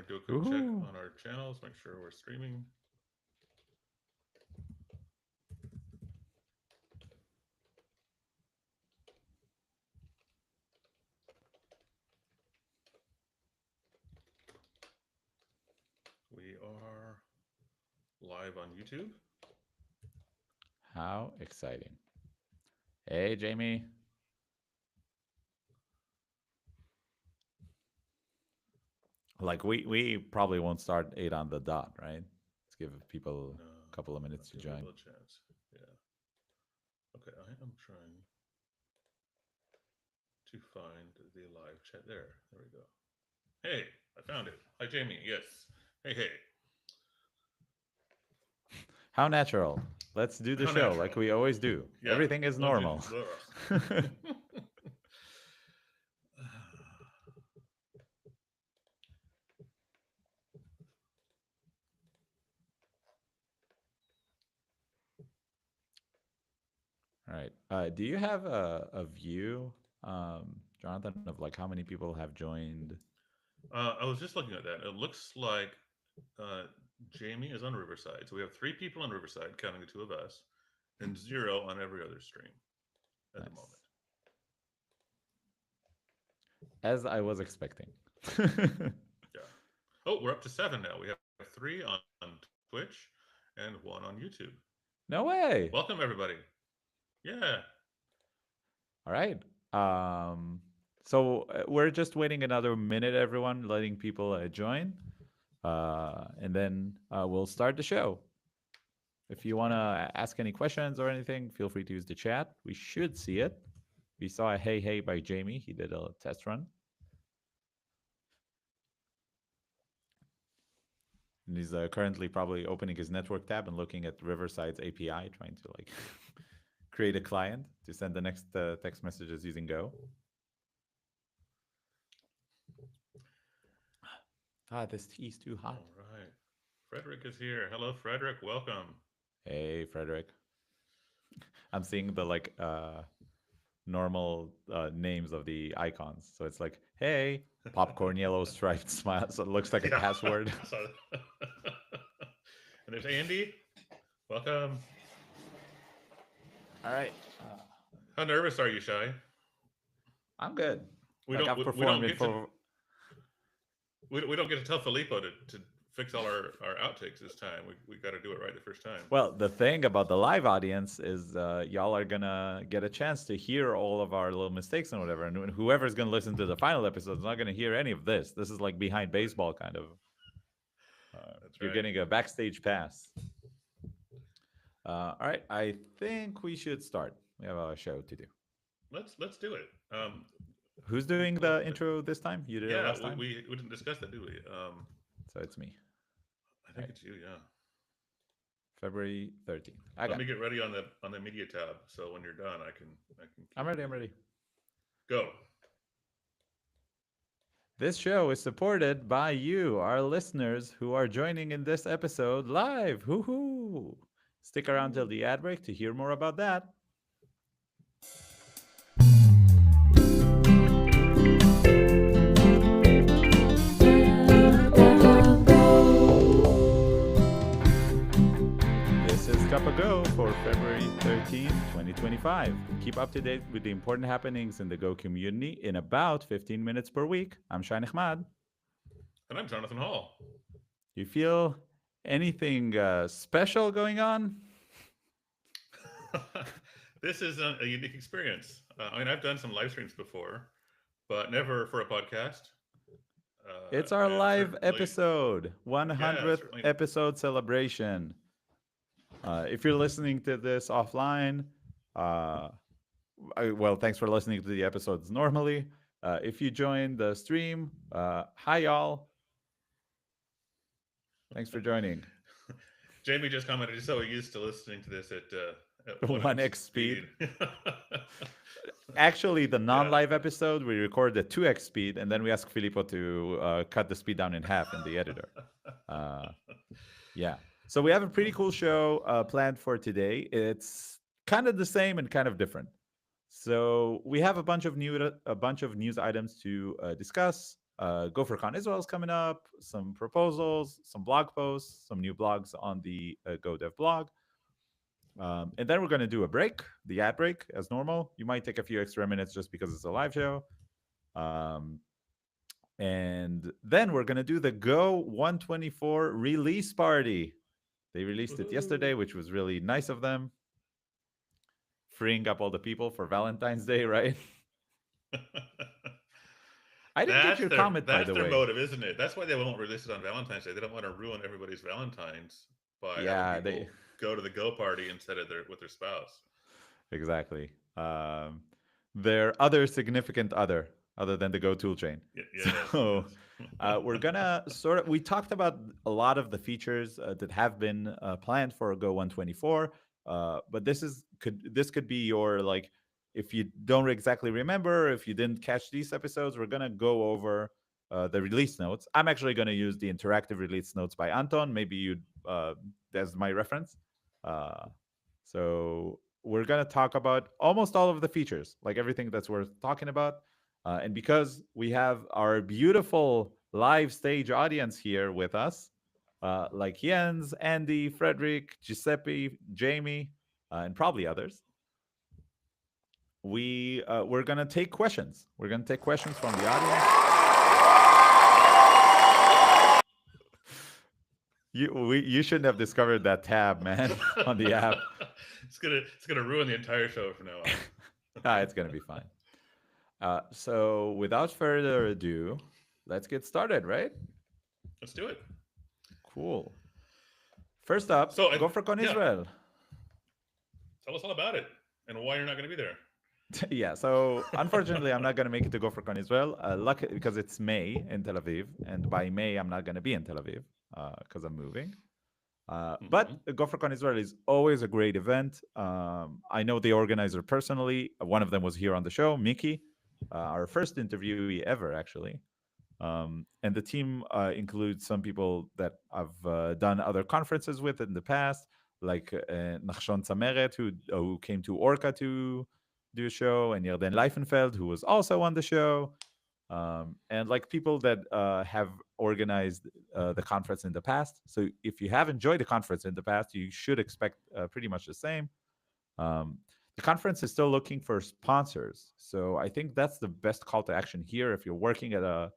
to do a quick check on our channels, make sure we're streaming. We are live on YouTube. How exciting. Hey, Jamie. Like we probably won't start 8 on the dot, right? Let's give people a couple of minutes to join. A chance. Yeah. Okay, I am trying to find the live chat. There we go. Hey, I found it. Hi, Jamie. Yes. Hey. How natural. Let's do the show like we always do. Yeah. Everything is normal. All right. Do you have a view, Jonathan, of like how many people have joined? I was just looking at that. It looks like Jamie is on Riverside. So we have 3 people on Riverside, counting the 2 of us, and 0 on every other stream at the moment. As I was expecting. Yeah. Oh, we're up to 7 now. We have 3 on Twitch and 1 on YouTube. No way. Welcome, everybody. Yeah. All right. So we're just waiting another minute, everyone, letting people join. And then we'll start the show. If you want to ask any questions or anything, feel free to use the chat. We should see it. We saw a hey by Jamie. He did a test run. And he's currently probably opening his network tab and looking at Riverside's API, trying to like create a client to send the next text messages using Go. This tea is too hot. All right. Frederick is here. Hello, Frederick. Welcome. Hey, Frederick. I'm seeing the like normal names of the icons. So it's like, hey, popcorn yellow striped smile. So it looks like a password. And there's Andy. Welcome. All right. How nervous are you, Shai? I'm good. We don't get to tell Filippo to fix all our outtakes this time. We got to do it right the first time. Well, the thing about the live audience is y'all are gonna get a chance to hear all of our little mistakes and whatever. And whoever's gonna listen to the final episode is not gonna hear any of this. This is like behind baseball kind of. You're getting a backstage pass. All right, I think we should start. We have a show to do. Let's do it. Who's doing the intro this time? You did it last time? We didn't discuss that, do we? So it's me. I think it's you, yeah. February 13th. Let me get ready on the media tab, so when you're done, I can. I'm ready. Go. This show is supported by you, our listeners, who are joining in this episode live. Hoo-hoo! Stick around till the ad break to hear more about that. This is Cup of Go for February 13, 2025. Keep up to date with the important happenings in the Go community in about 15 minutes per week. I'm Shai Nechmad. And I'm Jonathan Hall. You feel anything special going on? This is a unique experience. I mean, I've done some live streams before, but never for a podcast. It's our live episode, 100th episode celebration. If you're listening to this offline, well, thanks for listening to the episodes normally. If you joined the stream, hi, y'all. Thanks for joining. Jamie just commented, he's so used to listening to this at 1x speed. Actually, the non-live episode, we record at 2x speed, and then we ask Filippo to cut the speed down in half in the editor. Yeah. So we have a pretty cool show planned for today. It's kind of the same and kind of different. So we have a bunch of news items to discuss. GopherCon Israel is coming up, some proposals, some blog posts, some new blogs on the Go Dev blog. And then we're going to do a break, the ad break, as normal. You might take a few extra minutes just because it's a live show. And then we're going to do the Go 124 release party. They released it yesterday, which was really nice of them. Freeing up all the people for Valentine's Day, right? I didn't get your comment, by the way. That's their motive, isn't it? That's why they won't release it on Valentine's Day. They don't want to ruin everybody's Valentine's by having people go to the Go party instead of with their spouse. Exactly. Their other significant other than the Go tool chain. So we're gonna we talked about a lot of the features that have been planned for Go 124, but this could be your, like, if you don't exactly remember, if you didn't catch these episodes, we're gonna go over the release notes. I'm actually gonna use the interactive release notes by Anton. Maybe you that's my reference. So we're going to talk about almost all of the features, like everything that's worth talking about. And because we have our beautiful live stage audience here with us, like Jens, Andy, Frederick, Giuseppe, Jamie, and probably others, we're going to take questions. We're going to take questions from the audience. You shouldn't have discovered that tab, man, on the app. It's gonna ruin the entire show from now on. It's gonna be fine. So without further ado, let's get started, right? Let's do it. Cool. First up, GopherCon Israel. Tell us all about it and why you're not going to be there. Yeah, so unfortunately, I'm not going to make it to GopherCon Israel. Lucky because it's May in Tel Aviv, and by May, I'm not going to be in Tel Aviv because I'm moving. But GopherCon Israel is always a great event. I know the organizer personally. One of them was here on the show, Mickey, our first interviewee ever, actually. And the team includes some people that I've done other conferences with in the past, like Nachshon Tzameret, who came to Orca to do a show, and Yarden Leifenfeld, who was also on the show. And like people that have organized the conference in the past. So if you have enjoyed the conference in the past, you should expect pretty much the same. The conference is still looking for sponsors. So I think that's the best call to action here. If you're working at a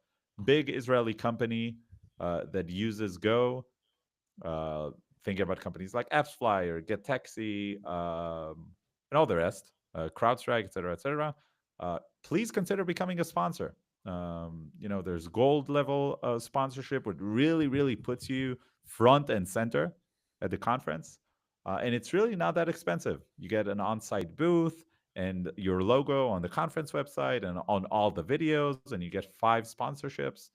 big Israeli company that uses Go, thinking about companies like AppsFly or GetTaxi and all the rest, CrowdStrike, et cetera, please consider becoming a sponsor. There's gold level sponsorship, which really puts you front and center at the conference. And it's really not that expensive. You get an on-site booth and your logo on the conference website and on all the videos, and you get 5 sponsorships.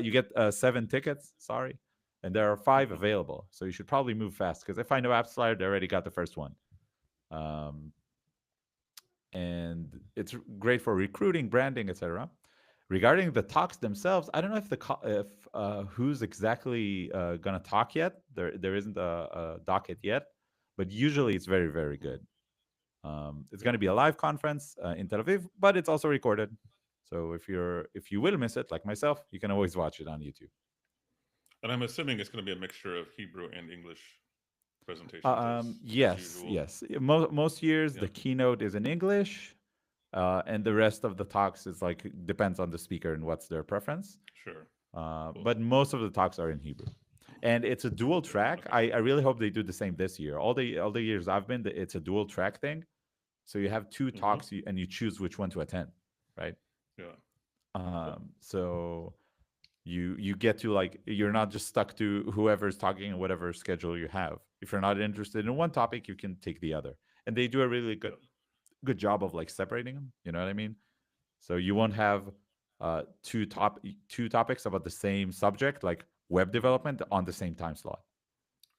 You get 7 tickets, sorry. And there are 5 available. So you should probably move fast, because if I know AppsFlyer, they already got the first one. And it's great for recruiting, branding, etc. Regarding the talks themselves, I don't know if who's exactly going to talk yet. There isn't a docket yet, but usually it's very good. It's going to be a live conference in Tel Aviv, but it's also recorded. So if you will miss it, like myself, you can always watch it on YouTube. And I'm assuming it's going to be a mixture of Hebrew and English presentations. Yes. Most years the keynote is in English. And the rest of the talks is depends on the speaker and what's their preference. Sure. Cool. But most of the talks are in Hebrew, and it's a dual track. Okay. I really hope they do the same this year. All the years I've been, it's a dual track thing. So you have 2 talks and you choose which one to attend, right? Yeah. So you get to you're not just stuck to whoever's talking and whatever schedule you have. If you're not interested in one topic, you can take the other, and they do a really good job of separating them. You know what I mean? So you won't have two topics about the same subject, like web development, on the same time slot.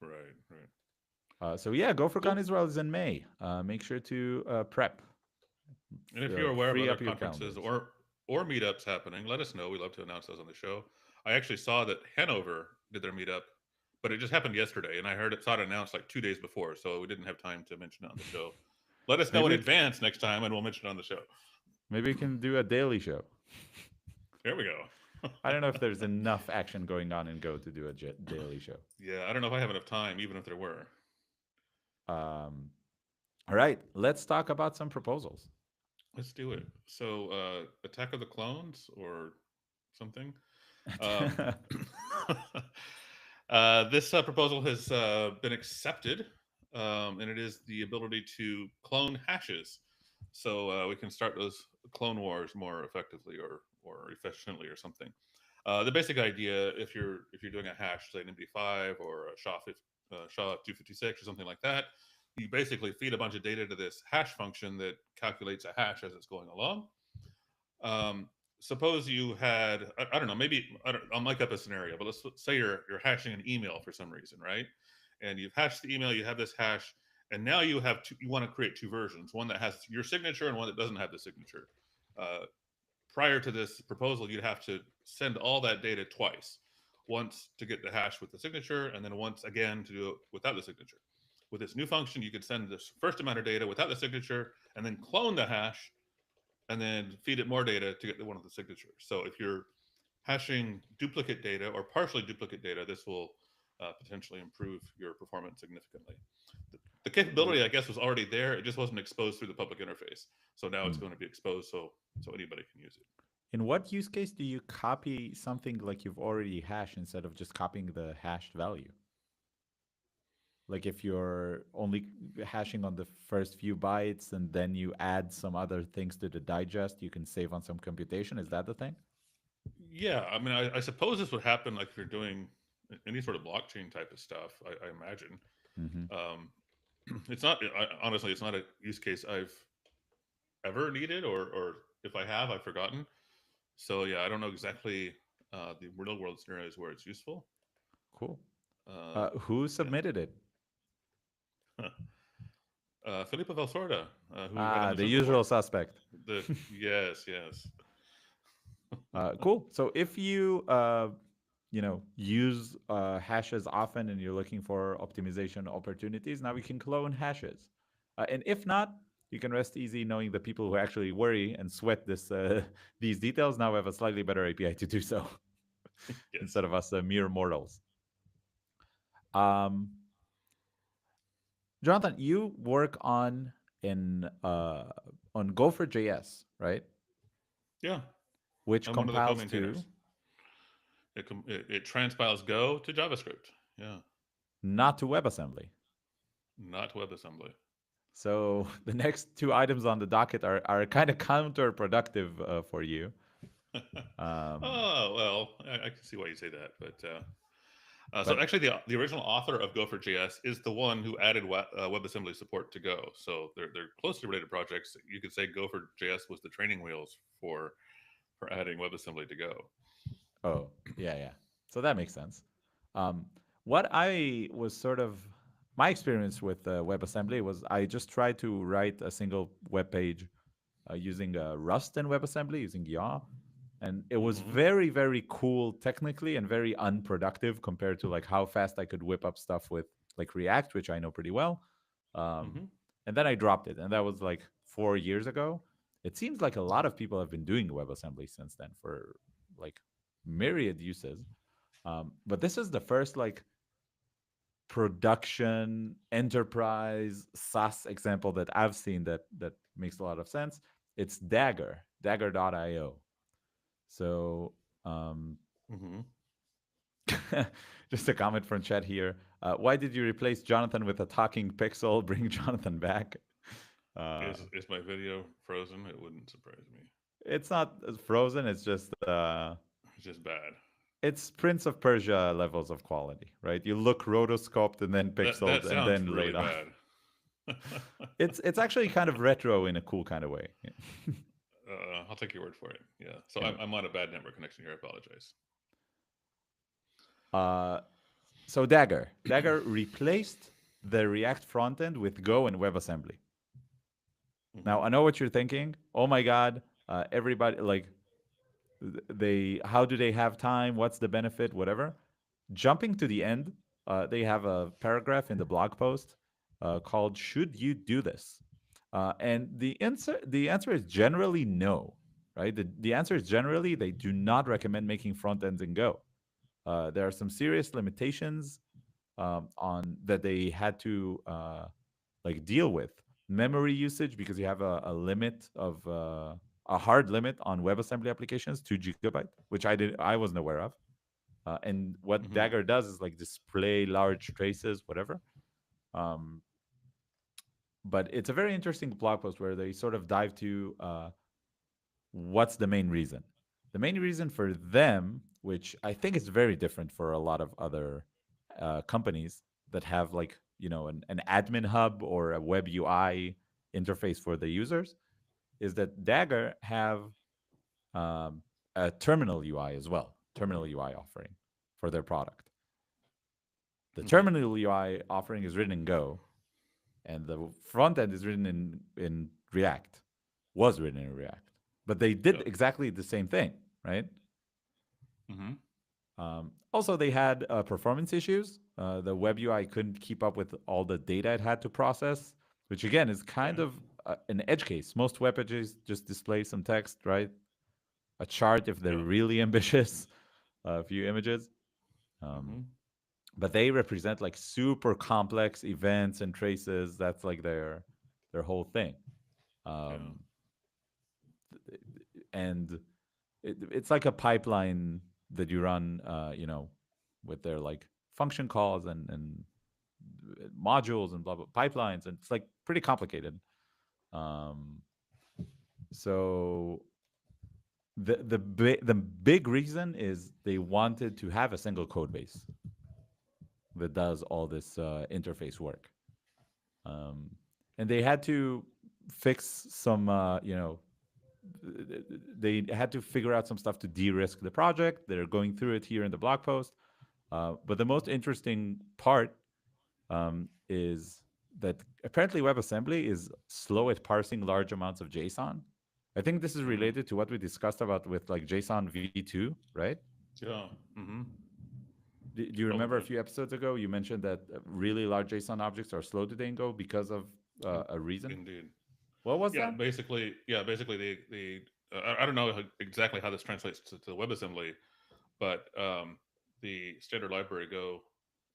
Right. So yeah, GopherCon Israel is in May. Make sure to prep. And if you're aware of other conferences or meetups happening, let us know. We love to announce those on the show. I actually saw that Hanover did their meetup, but it just happened yesterday, and I saw it announced 2 days before, so we didn't have time to mention it on the show. Let us know in advance next time, and we'll mention it on the show. Maybe we can do a daily show. There we go. I don't know if there's enough action going on in Go to do a daily show. Yeah, I don't know if I have enough time, even if there were. Um, all right, let's talk about some proposals. Let's do it. So, Attack of the Clones or something. Um, this proposal has been accepted, and it is the ability to clone hashes, so we can start those clone wars more effectively or efficiently or something. The basic idea, if you're doing a hash, say an MD5 or a SHA-256 or something like that, you basically feed a bunch of data to this hash function that calculates a hash as it's going along. Um, Suppose you had, I don't know, maybe I'll make up a scenario, but let's say you're hashing an email for some reason, right? And you've hashed the email, you have this hash, and now you have you want to create two versions, one that has your signature and one that doesn't have the signature. Uh, Prior to this proposal, you'd have to send all that data twice, once to get the hash with the signature, and then once again to do it without the signature. With this new function, you could send this first amount of data without the signature, and then clone the hash, and then feed it more data to get the one with the signature. So if you're hashing duplicate data or partially duplicate data, this will potentially improve your performance significantly. The capability, I guess, was already there. It just wasn't exposed through the public interface. So now it's Hmm. going to be exposed so anybody can use it. In what use case do you copy something like you've already hashed instead of just copying the hashed value? Like if you're only hashing on the first few bytes and then you add some other things to the digest, you can save on some computation. Is that the thing? Yeah, I mean, I suppose this would happen like if you're doing any sort of blockchain type of stuff. I imagine Mm-hmm. um, it's not. Honestly, it's not a use case I've ever needed, or if I have, I've forgotten. So yeah, I don't know exactly the real world scenarios where it's useful. Cool. Uh, Who yeah, submitted it? Filippo Valsorda, who we had on Ah, the the show usual before. suspect. The yes, yes. Cool. So if you use hashes often and you're looking for optimization opportunities, now we can clone hashes. And if not, you can rest easy knowing the people who actually worry and sweat this these details now have a slightly better API to do so Yes. instead of us mere mortals. Um, Jonathan, you work on Gopher.js, right? Yeah, Which I'm one of the compiles to co-maintainers. It transpiles Go to JavaScript. Yeah, not to WebAssembly. not WebAssembly. So the next two items on the docket are kind of counterproductive for you. Um, Oh well, I can see why you say that, but so but actually, the original author of Gopher.js is the one who added WebAssembly support to Go. So they're closely related projects. You could say Gopher.js was the training wheels for adding WebAssembly to Go. oh yeah, yeah. So that makes sense. Um, what I was sort of my experience with WebAssembly was I just tried to write a single web page using Rust and WebAssembly using yaw, and it was Mm-hmm. very very cool technically and very unproductive compared to like how fast I could whip up stuff with like React, which I know pretty well. um, Mm-hmm. and then I dropped it, and that was like 4 years ago. It seems like a lot of people have been doing WebAssembly since then for like myriad uses. But this is the first like production enterprise SaaS example that I've seen that makes a lot of sense. It's Dagger, Dagger.io. So Mm-hmm. just a comment from chat here. Why did you replace Jonathan with a talking pixel? Bring Jonathan back. Uh, Is my video frozen? It wouldn't surprise me. it's not frozen. It's just It's just bad. it's Prince of Persia levels of quality, right? You look rotoscoped and then That pixeled and sounds then really laid on. bad. It's actually kind of retro in a cool kind of way. I'll take your word for it. Yeah. So Anyway, I'm on a bad network connection here. I apologize. uh, so Dagger replaced the React frontend with Go and WebAssembly. Mm-hmm. Now I know what you're thinking. Oh my God, everybody like they how do they have time? What's the benefit? Whatever. Jumping to the end, they have a paragraph in the blog post called "Should you do this?" And the answer is generally no. right? The answer is generally they do not recommend making front ends in Go. There are some serious limitations on that they had to like deal with memory usage because you have a limit of a hard limit on WebAssembly applications, 2 GB, which I wasn't aware of. And what Mm-hmm. Dagger does is like display large traces, whatever. Um, but it's a very interesting blog post where they sort of dive to what's the main reason. The main reason for them, which I think is very different for a lot of other companies that have like an admin hub or a web UI interface for the users, is that Dagger have um, a terminal UI as well, terminal UI offering for their product. The Mm-hmm. terminal UI offering is written in Go, and the front end is written in React, was written in React, but they did Yep. exactly the same thing, right? Mm-hmm. Also, they had performance issues. The web UI couldn't keep up with all the data it had to process, which again is kind Okay. of an edge case. Most web pages just display some text, right? A chart if they're Yeah. really ambitious, a few images. Mm-hmm. Um, but they represent like super complex events and traces. That's like their whole thing. Yeah. Um, and it's like a pipeline that you run, with their like function calls and modules and blah blah pipelines, and it's like pretty complicated. Um, so the big reason is they wanted to have a single code base that does all this interface work, um, and they had to fix some they had to figure out some stuff to de-risk the project. They're going through it here in the blog post. But the most interesting part is that apparently WebAssembly is slow at parsing large amounts of JSON. I think this is Mm-hmm. related to what we discussed about with like JSON v2, right? Yeah. Mm-hmm. Do you remember a Probably. few episodes ago you mentioned that really large JSON objects are slow to Go because of In- a reason? Indeed. What was Yeah. that? Basically. Yeah. Basically, I don't know exactly how this translates to WebAssembly, but the standard library Go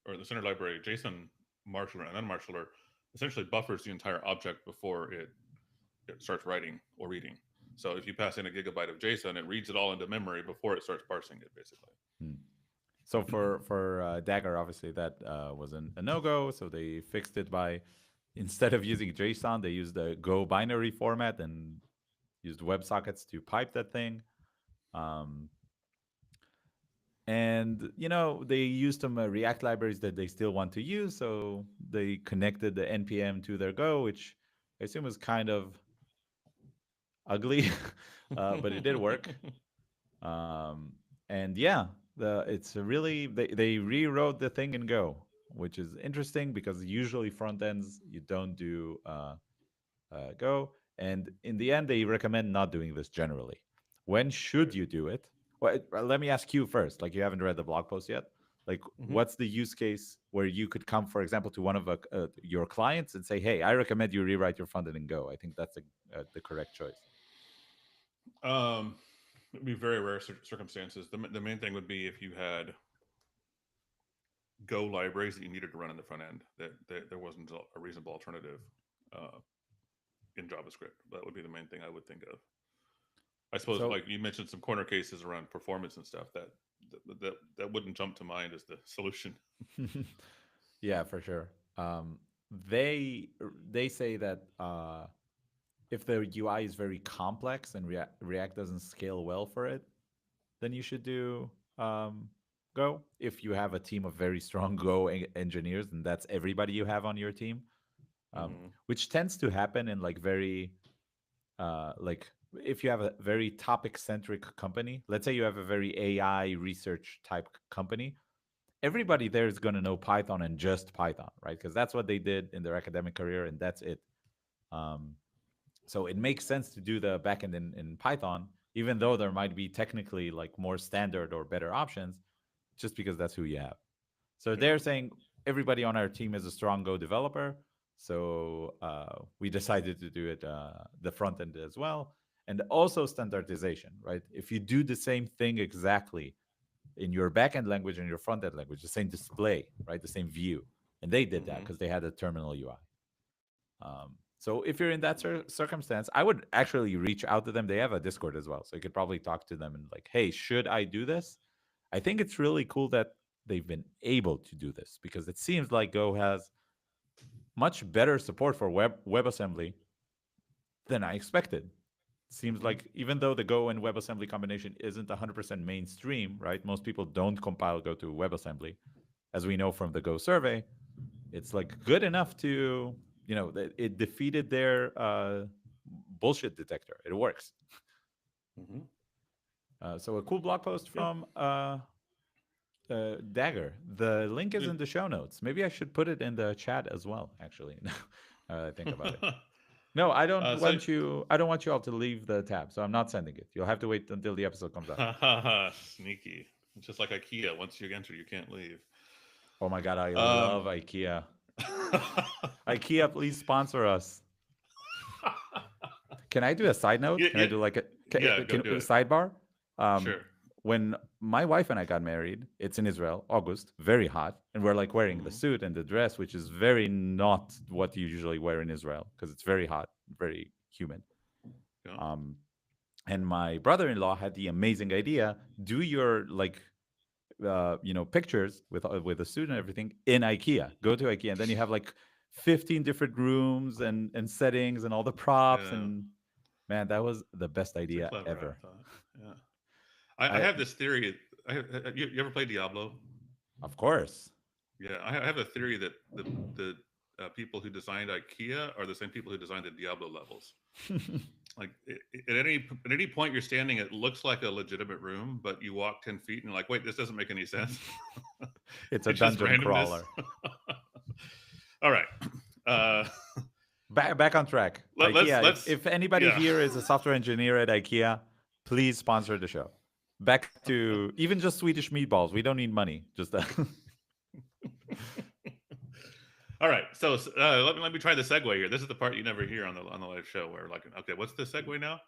or the standard library JSON marshaller and unmarshaller essentially buffers the entire object before it starts writing or reading. So if you pass in a gigabyte of JSON, it reads it all into memory before it starts parsing it, basically. Hmm. So for Dagger, obviously that was a no go. So they fixed it by instead of using JSON, they used the Go binary format and used WebSockets to pipe that thing. Um, and they used some React libraries that they still want to use. So they connected the npm to their Go, which I assume is kind of ugly, but it did work. Um, and yeah, it's really they rewrote the thing in Go, which is interesting because usually front ends you don't do Go, and in the end they recommend not doing this generally. When should Right. you do it? Well, let me ask you first. Like you haven't read the blog post yet. Like, Mm-hmm. what's the use case where you could come, for example, to one of your clients and say, "Hey, I recommend you rewrite your front end in Go." I think that's the correct choice. It'd be very rare circumstances. The main thing would be if you had Go libraries that you needed to run in the front end, that there wasn't a reasonable alternative uh, in JavaScript. That would be the main thing I would think of. I suppose, So like you mentioned, some corner cases around performance and stuff that wouldn't jump to mind as the solution. yeah, for sure. They they say that if the UI is very complex and React doesn't scale well for it, then you should do Go. If you have a team of very strong Go engineers, and that's everybody you have on your team, Mm-hmm. which tends to happen in like very like if you have a very topic centric company. Let's say you have a very AI research type company. Everybody there is going to know Python and just Python, right? Because that's what they did in their academic career, and that's it. Um, so it makes sense to do the backend in Python, even though there might be technically like more standard or better options, just because that's who you have. So Yeah. they're saying everybody on our team is a strong Go developer. So we decided to do it the front end as well. And also standardization, right? If you do the same thing exactly in your backend language and your front end language, the same display, right? The same view. And they did that Mm-hmm. because they had a terminal UI. So if you're in that circumstance, I would actually reach out to them. They have a Discord as well. So you could probably talk to them and like, hey, should I do this? I think it's really cool that they've been able to do this because it seems like Go has much better support for WebAssembly than I expected. Seems Mm-hmm. like even though the Go and WebAssembly combination isn't 100% mainstream, right? Most people don't compile Go to WebAssembly. As we know from the Go survey, it's like good enough to, it defeated their bullshit detector. It works. Mm-hmm. So a cool blog post Yeah. from Dagger. The link is in the show notes. Maybe I should put it in the chat as well. Actually, now I think about it. No, I don't So want you. I don't want you all to leave the tab, so I'm not sending it. You'll have to wait until the episode comes out. sneaky. It's just like IKEA. Once you enter, you can't leave. Oh my god, I Um, love IKEA. IKEA, please sponsor us. Can I do a side note? yeah, Can I yeah, do like a yeah. Go can, do it. sidebar? Um, Sure. when my wife and I got married, it's in Israel, August, very hot, and we're like wearing the Mm-hmm. suit and the dress, which is very not what you usually wear in Israel because it's very hot, very humid. Yeah. Um, and my brother-in-law had the amazing idea: do your like pictures with a suit and everything in IKEA. Go to IKEA, and then you have like 15 different rooms and settings and all the props. Yeah. And man, that was the best It's a idea clever ever. thought. Yeah. I I have this theory. You ever played Diablo? Of course. Yeah, I have a theory that the people who designed IKEA are the same people who designed the Diablo levels. Like at any point you're standing, it looks like a legitimate room, but you walk 10 feet and you're like, wait, this doesn't make any sense. It's a It's just dungeon randomness. crawler. All right. Uh, Back on track. IKEA. let's If anybody yeah. here is a software engineer at IKEA, please sponsor the show. Back to even just Swedish meatballs. We don't need money. Just All right, so let me try the segue here. This is the part you never hear on the live show, where like, okay, what's the segue now?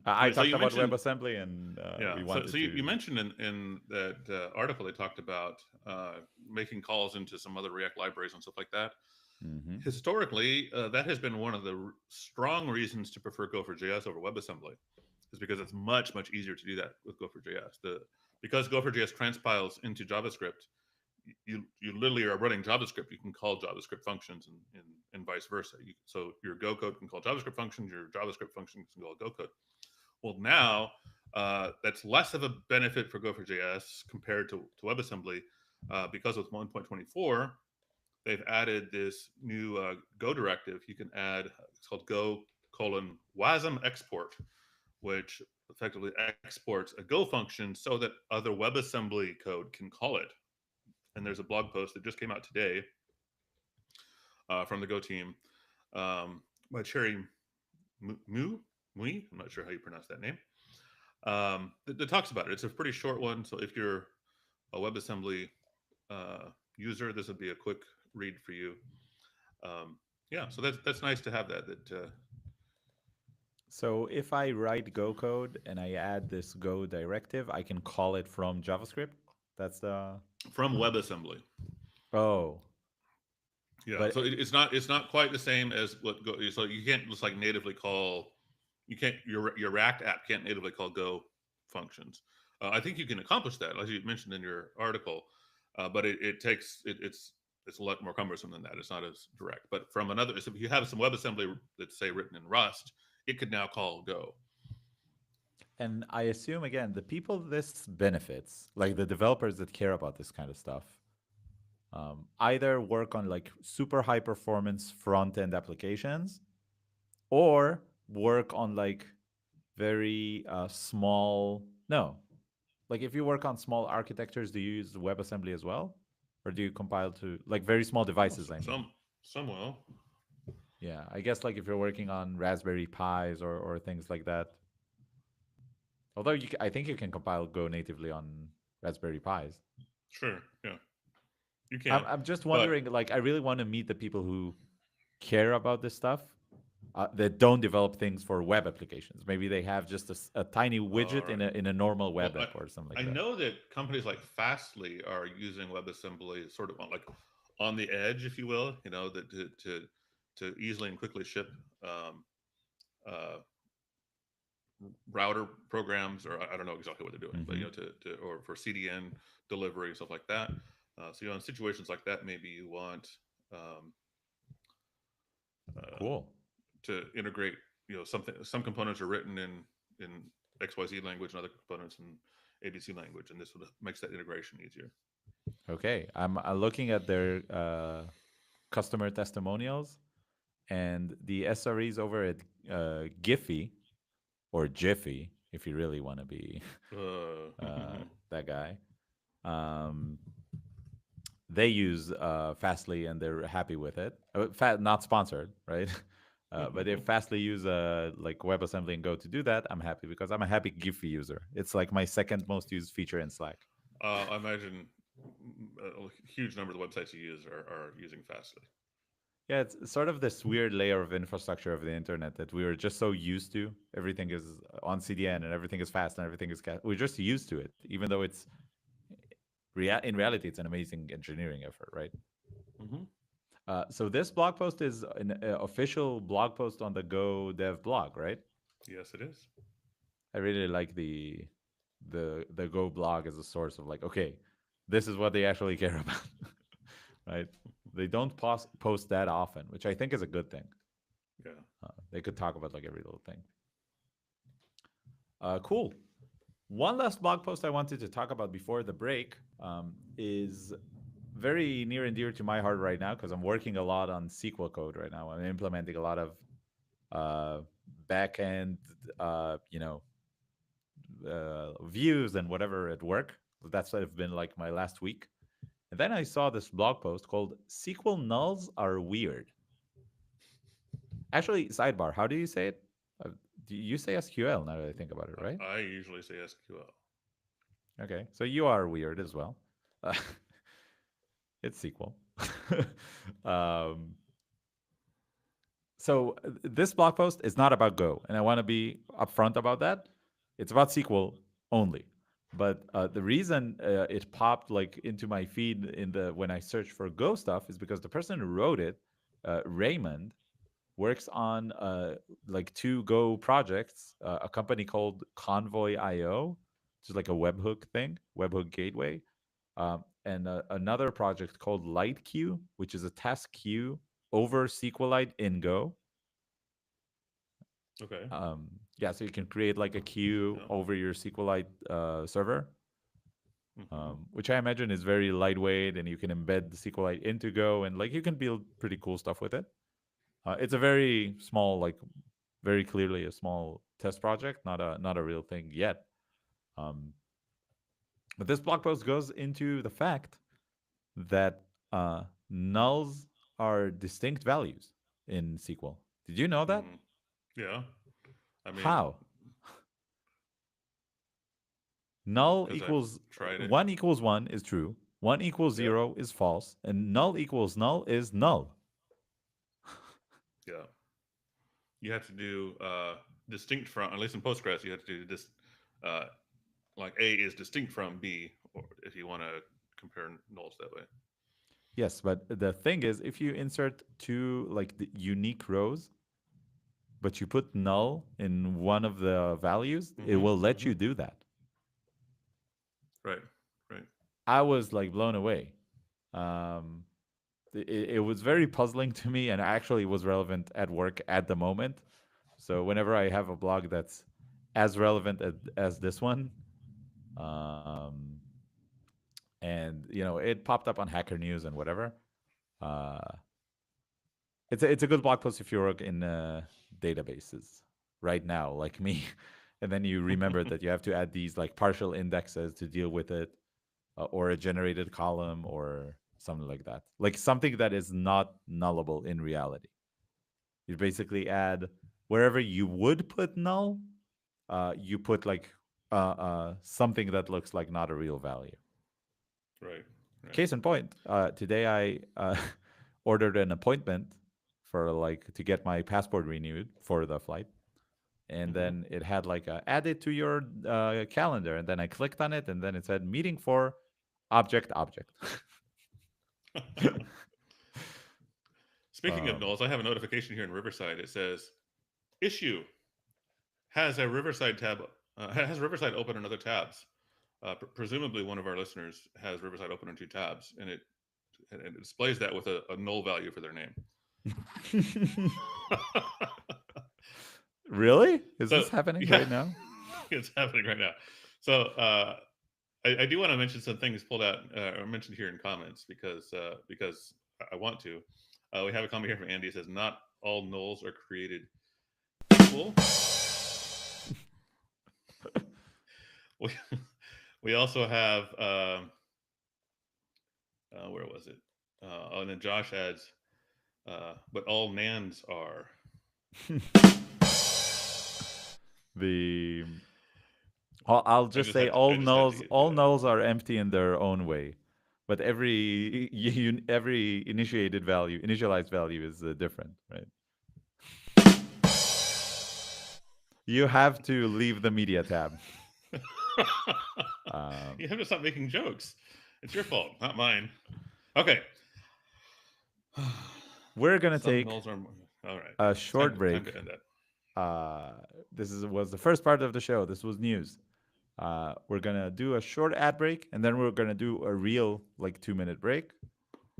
I Okay, so talked you about mentioned, WebAssembly, and yeah. we So wanted you to. mentioned in that article they talked about making calls into some other React libraries and stuff like that. Mhm. Historically, that has been one of the strong reasons to prefer Gopher.js over WebAssembly, is because it's much easier to do that with Gopher.js. Because Gopher.js transpiles into JavaScript, you literally are running JavaScript. You can call JavaScript functions and vice versa. So your Go code can call JavaScript functions. Your JavaScript functions can call Go code. Well, now that's less of a benefit for Gopher.js compared to WebAssembly, because with 1.24 they've added this new Go directive. You can add, it's called Go Wasm export, which effectively exports a Go function so that other WebAssembly code can call it. And there's a blog post that just came out today from the Go team by Cherry Mui. I'm not sure how you pronounce that name. That talks about it. It's a pretty short one, so if you're a WebAssembly user, this would be a quick read for you. Yeah, so that's nice to have that. So if I write Go code and I add this Go directive, I can call it from JavaScript. That's the From WebAssembly. oh, Yeah, but so it's not quite the same as what Go. So you can't just like natively call. You can't your React app can't natively call Go functions. I think you can accomplish that, as you mentioned in your article, but it's a lot more cumbersome than that. It's not as direct. But from another, so if you have some WebAssembly that's say written in Rust, it could now call Go. and I assume again the people this benefits, like the developers that care about this kind of stuff, either work on like super high performance front end applications or work on like very small. No, like if you work on small architectures, do you use WebAssembly as well, or do you compile to like very small Well, devices? I mean, some will. yeah, I guess like if you're working on Raspberry Pis or things like that. Although I think you can compile Go natively on Raspberry Pis. Sure, yeah, you I'm can, I'm just but wondering. Like, I really want to meet the people who care about this stuff. that don't develop things for web applications. Maybe they have just a tiny All widget right. in a normal Well, web app or something I like that. know that companies like Fastly are using WebAssembly sort of on the edge, if you will. That to easily and quickly ship um, uh, router programs, or I don't know exactly what they're doing, but Mm-hmm. to or for CDN delivery, stuff like that. So in situations like that, maybe you want um, uh, Cool. to integrate. Some components are written in XYZ language, and other components in ABC language, and this makes that integration easier. Okay, I'm looking at their customer testimonials, and the SREs over at Giphy or Jiffy, if you really want to be that guy. Um, they use Fastly and they're happy with it. Not sponsored, right? But if Fastly use like WebAssembly and Go to do that, I'm happy because I'm a happy Giphy user. It's like my second most used feature in Slack. I imagine a huge number of the websites you use are using Fastly. Yeah, it's sort of this weird layer of infrastructure of the internet that we were just so used to. Everything is on CDN and everything is fast and everything is we're just used to it, even though it's in reality it's an amazing engineering effort, right? Mm-hmm. So this blog post is an official blog post on the Go Dev blog, right? Yes, it is. I really like the Go blog as a source of like, okay, this is what they actually care about, right? They don't post that often, which I think is a good thing. Yeah. They could talk about like every little thing. Cool. One last blog post I wanted to talk about before the break is very near and dear to my heart right now because I'm working a lot on SQL code right now. I'm implementing a lot of uh, backend, views and whatever at work. That's what have been like my last week. And then I saw this blog post called "SQL Nulls Are Weird." Actually, sidebar, how do you say it? Do you say SQL now that I think about it, right? I usually say SQL. Okay, so you are weird as well. Uh, it's SQL. um, so this blog post is not about Go, and I want to be upfront about that. It's about SQL only. But the reason it popped like into my feed in the when I searched for Go stuff is because the person who wrote it, Raymond, works on like two Go projects, a company called Convoy IO, which is like a webhook thing, webhook gateway, and another project called LightQ, which is a task queue over SQLite in Go. Okay. Yeah, so you can create like a queue Yeah. over your SQLite server, Mm-hmm. which I imagine is very lightweight, and you can embed the SQLite into Go, and like you can build pretty cool stuff with it. It's a very small, like very clearly a small test project, not a real thing yet. Um, but this blog post goes into the fact that nulls are distinct values in SQL. Did you know that? Mm. Yeah. I mean, How? Null because I've equals tried it. 1 equals 1 is true. 1 equals Yep. 0 is false, and null equals null is null. Yeah. You have to do distinct from, at least in Postgres, you have to do this. Uh, like A is distinct from B, or if you want to compare nulls that way. Yes, but the thing is, if you insert two like the unique rows, but you put null in one of the values, it Mm-hmm. will let Mm-hmm. you do that. Right. Right. I was like blown away. Um, it was very puzzling to me and actually was relevant at work at the moment. So whenever I have a blog that's as relevant as this one, um, and it popped up on Hacker News and whatever. Uh, it's a good blog post if you work in databases right now, like me, and then you remember that you have to add these like partial indexes to deal with it, or a generated column or something like that, like something that is not nullable in reality. You basically add wherever you would put null, you put like something that looks like not a real value. Right. Right. Case in point, today I ordered an appointment for like to get my passport renewed for the flight. And then it had like add it to your calendar, and then I clicked on it, and then it said meeting for object. Speaking of NULLs, I have a notification here in Riverside. It says issue has a Riverside tab has Riverside open in other tabs. Presumably, one of our listeners has Riverside open in 2 tabs, and it displays that with a null value for their name. Really? Is this happening right now? It's happening right now. So I do want to mention some things pulled out or mentioned here in comments because I want to. We have a comment here from Andy. It says, not all NULLs are created equal. we also have, where was it? And then Josh adds, but all NANDs are. I'll just say all nulls are empty in their own way, but every initialized value is different, right? You have to leave the media tab. You have to stop making jokes. It's your fault, not mine. Okay. We're gonna take a short break. Time to end that. This was the first part of the show. This was news. We're gonna do a short ad break, and then we're gonna do a real 2-minute break,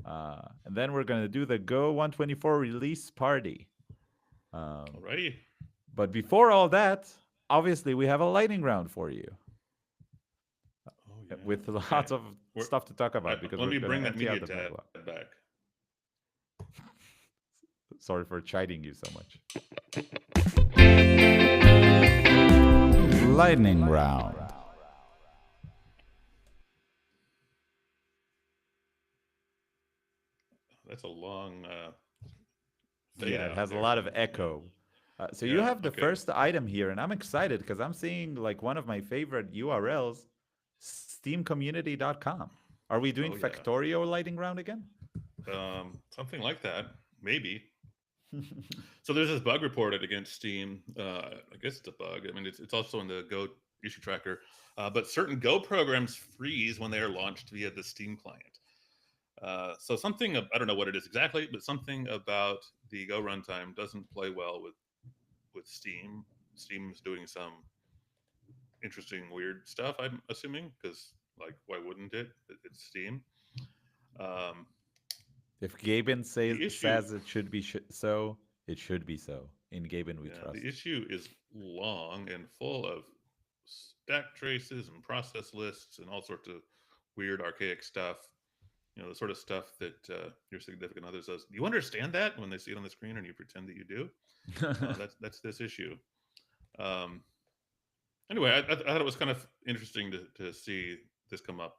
and then we're gonna do the Go 124 release party. Alrighty. But before all that, obviously we have a lightning round for you. With lots of stuff to talk about because let me bring that media tab back. Sorry for chiding you so much. Lightning round. That's a long. Yeah, it has a lot of echo. So you have the first item here, and I'm excited because I'm seeing one of my favorite URLs, steamcommunity.com. Are we doing Factorio lightning round again? Something like that, maybe. So there's this bug reported against Steam. I guess it's a bug. I mean, it's also in the Go issue tracker. But certain Go programs freeze when they are launched via the Steam client. So something, I don't know what it is exactly, but something about the Go runtime doesn't play well with Steam. Steam's doing some interesting, weird stuff, I'm assuming, because why wouldn't it? It's Steam. If Gaben says it should be so, it should be so. In Gaben, we trust. The issue is long and full of stack traces and process lists and all sorts of weird, archaic stuff. The sort of stuff that your significant other says, do you understand that, when they see it on the screen and you pretend that you do? That's this issue. Anyway, I thought it was kind of interesting to see this come up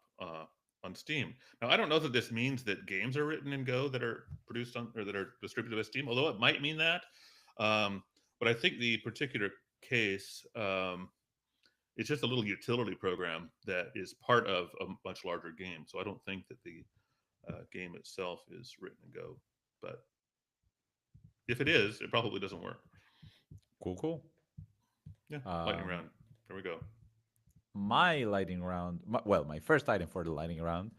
on Steam. Now, I don't know that this means that games are written in Go that are produced on or that are distributed by Steam, although it might mean that. But I think the particular case, it's just a little utility program that is part of a much larger game. So I don't think that the game itself is written in Go. But if it is, it probably doesn't work. Cool. Yeah, lightning round. Here we go. My lightning round, my first item for the lightning round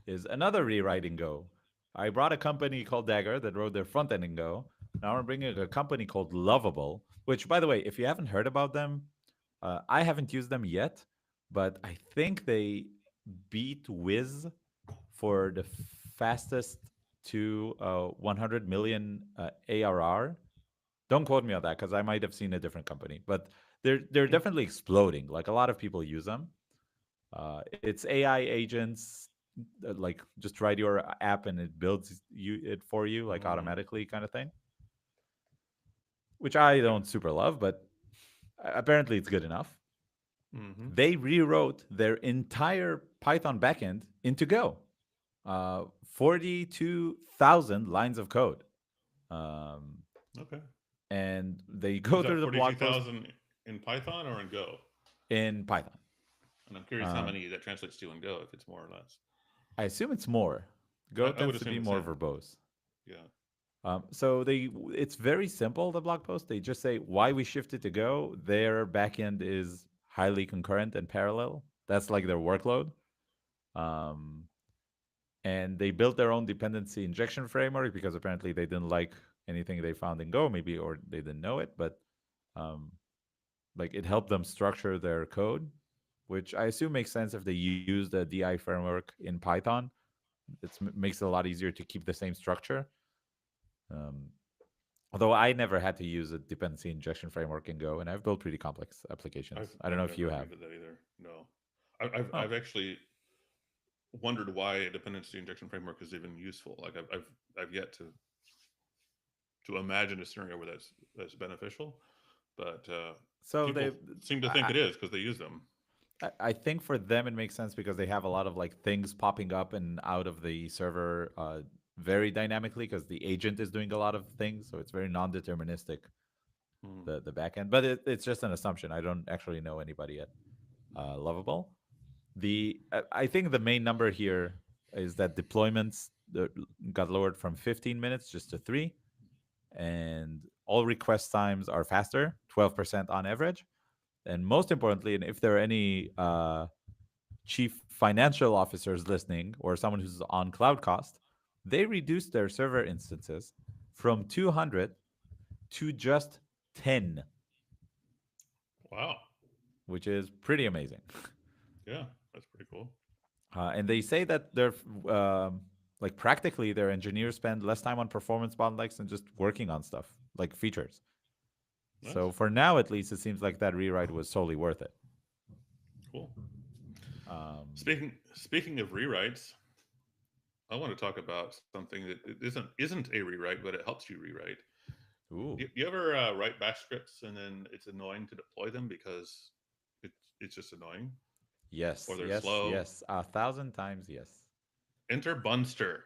is another rewrite in Go. I brought a company called Dagger that wrote their front end in Go. Now I'm bringing a company called Lovable, which, by the way, if you haven't heard about them, I haven't used them yet, but I think they beat Wiz for the fastest to 100 million ARR. Don't quote me on that because I might have seen a different company, but they're definitely exploding. A lot of people use them. It's AI agents, just write your app and it builds it for you automatically, kind of thing. Which I don't super love, but apparently it's good enough. Mm-hmm. They rewrote their entire Python backend into Go. 42,000 lines of code. Okay. And they go through the blog post. 42,000 in Python or in Go? In Python. And I'm curious how many that translates to in Go, if it's more or less. I assume it's more. Go tends to be more verbose. Yeah. It's very simple. The blog post, they just say why we shifted to Go. Their backend is highly concurrent and parallel. That's like their workload. Um, and they built their own dependency injection framework because apparently they didn't like anything they found in Go, maybe, or they didn't know it, but um, like it helped them structure their code, which I assume makes sense if they use the DI framework in Python. It makes it a lot easier to keep the same structure. Um, Although I never had to use a dependency injection framework in Go, and I've built pretty complex applications. I don't know I've if you never have. needed that either. No, Oh, I've actually wondered why a dependency injection framework is even useful. Like I've yet to imagine a scenario where that's beneficial, but so people seem to think I, it is because they use them. I think for them it makes sense because they have a lot of like things popping up and out of the server very dynamically because the agent is doing a lot of things, so it's very non-deterministic Hmm. the backend. But it's just an assumption. I don't actually know anybody at Lovable. I think the main number here is that deployments got lowered from 15 minutes just to 3, and all request times are faster, 12% on average. And most importantly, and if there are any chief financial officers listening or someone who's on cloud cost, they reduced their server instances from 200 to just 10, Wow. which is pretty amazing. Yeah, that's pretty cool. And they say that they're like practically their engineers spend less time on performance bottlenecks and just working on stuff like features. So Nice. for now, at least, it seems like that rewrite was totally worth it. Cool. Um, Speaking of rewrites, I want to talk about something that isn't a rewrite, but it helps you rewrite. ooh, You ever write bash scripts and then it's annoying to deploy them because it's just annoying or yes, they're yes, slow? yes, 1,000 times yes. Enter Bunster.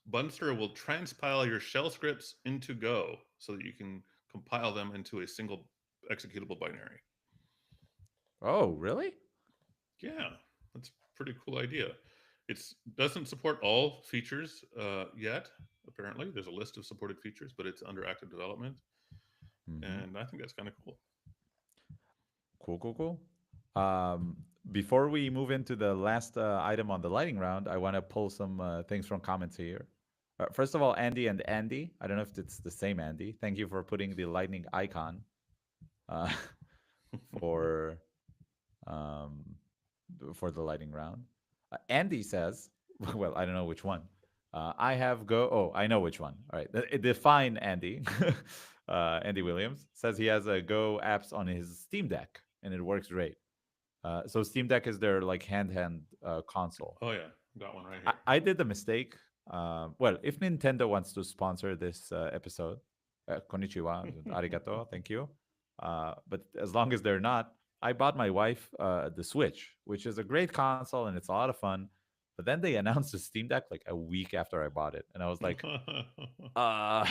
Bunster will transpile your shell scripts into Go so that you can compile them into a single executable binary. Oh, really? Yeah, that's a pretty cool idea. It doesn't support all features yet. Apparently, there's a list of supported features, but it's under active development, Mm-hmm. and I think that's kind of cool. Cool, cool, cool. Um, Before we move into the last item on the lighting round, I want to pull some things from comments here. First of all, Andy and Andy, I don't know if it's the same Andy. Thank you for putting the lightning icon uh, for um, for the lighting round. Andy says, well, I don't know which one. I have Go. Oh, I know which one. All right, define Andy. Andy Williams says he has a Go apps on his Steam Deck, and it works great. So Steam Deck is their like hand console. Oh yeah, got one right here. I did the mistake. Well, if Nintendo wants to sponsor this episode, konnichiwa, arigato, thank you. But as long as they're not, I bought my wife the Switch, which is a great console and it's a lot of fun. But then they announced the Steam Deck like a week after I bought it, and I was like, uh,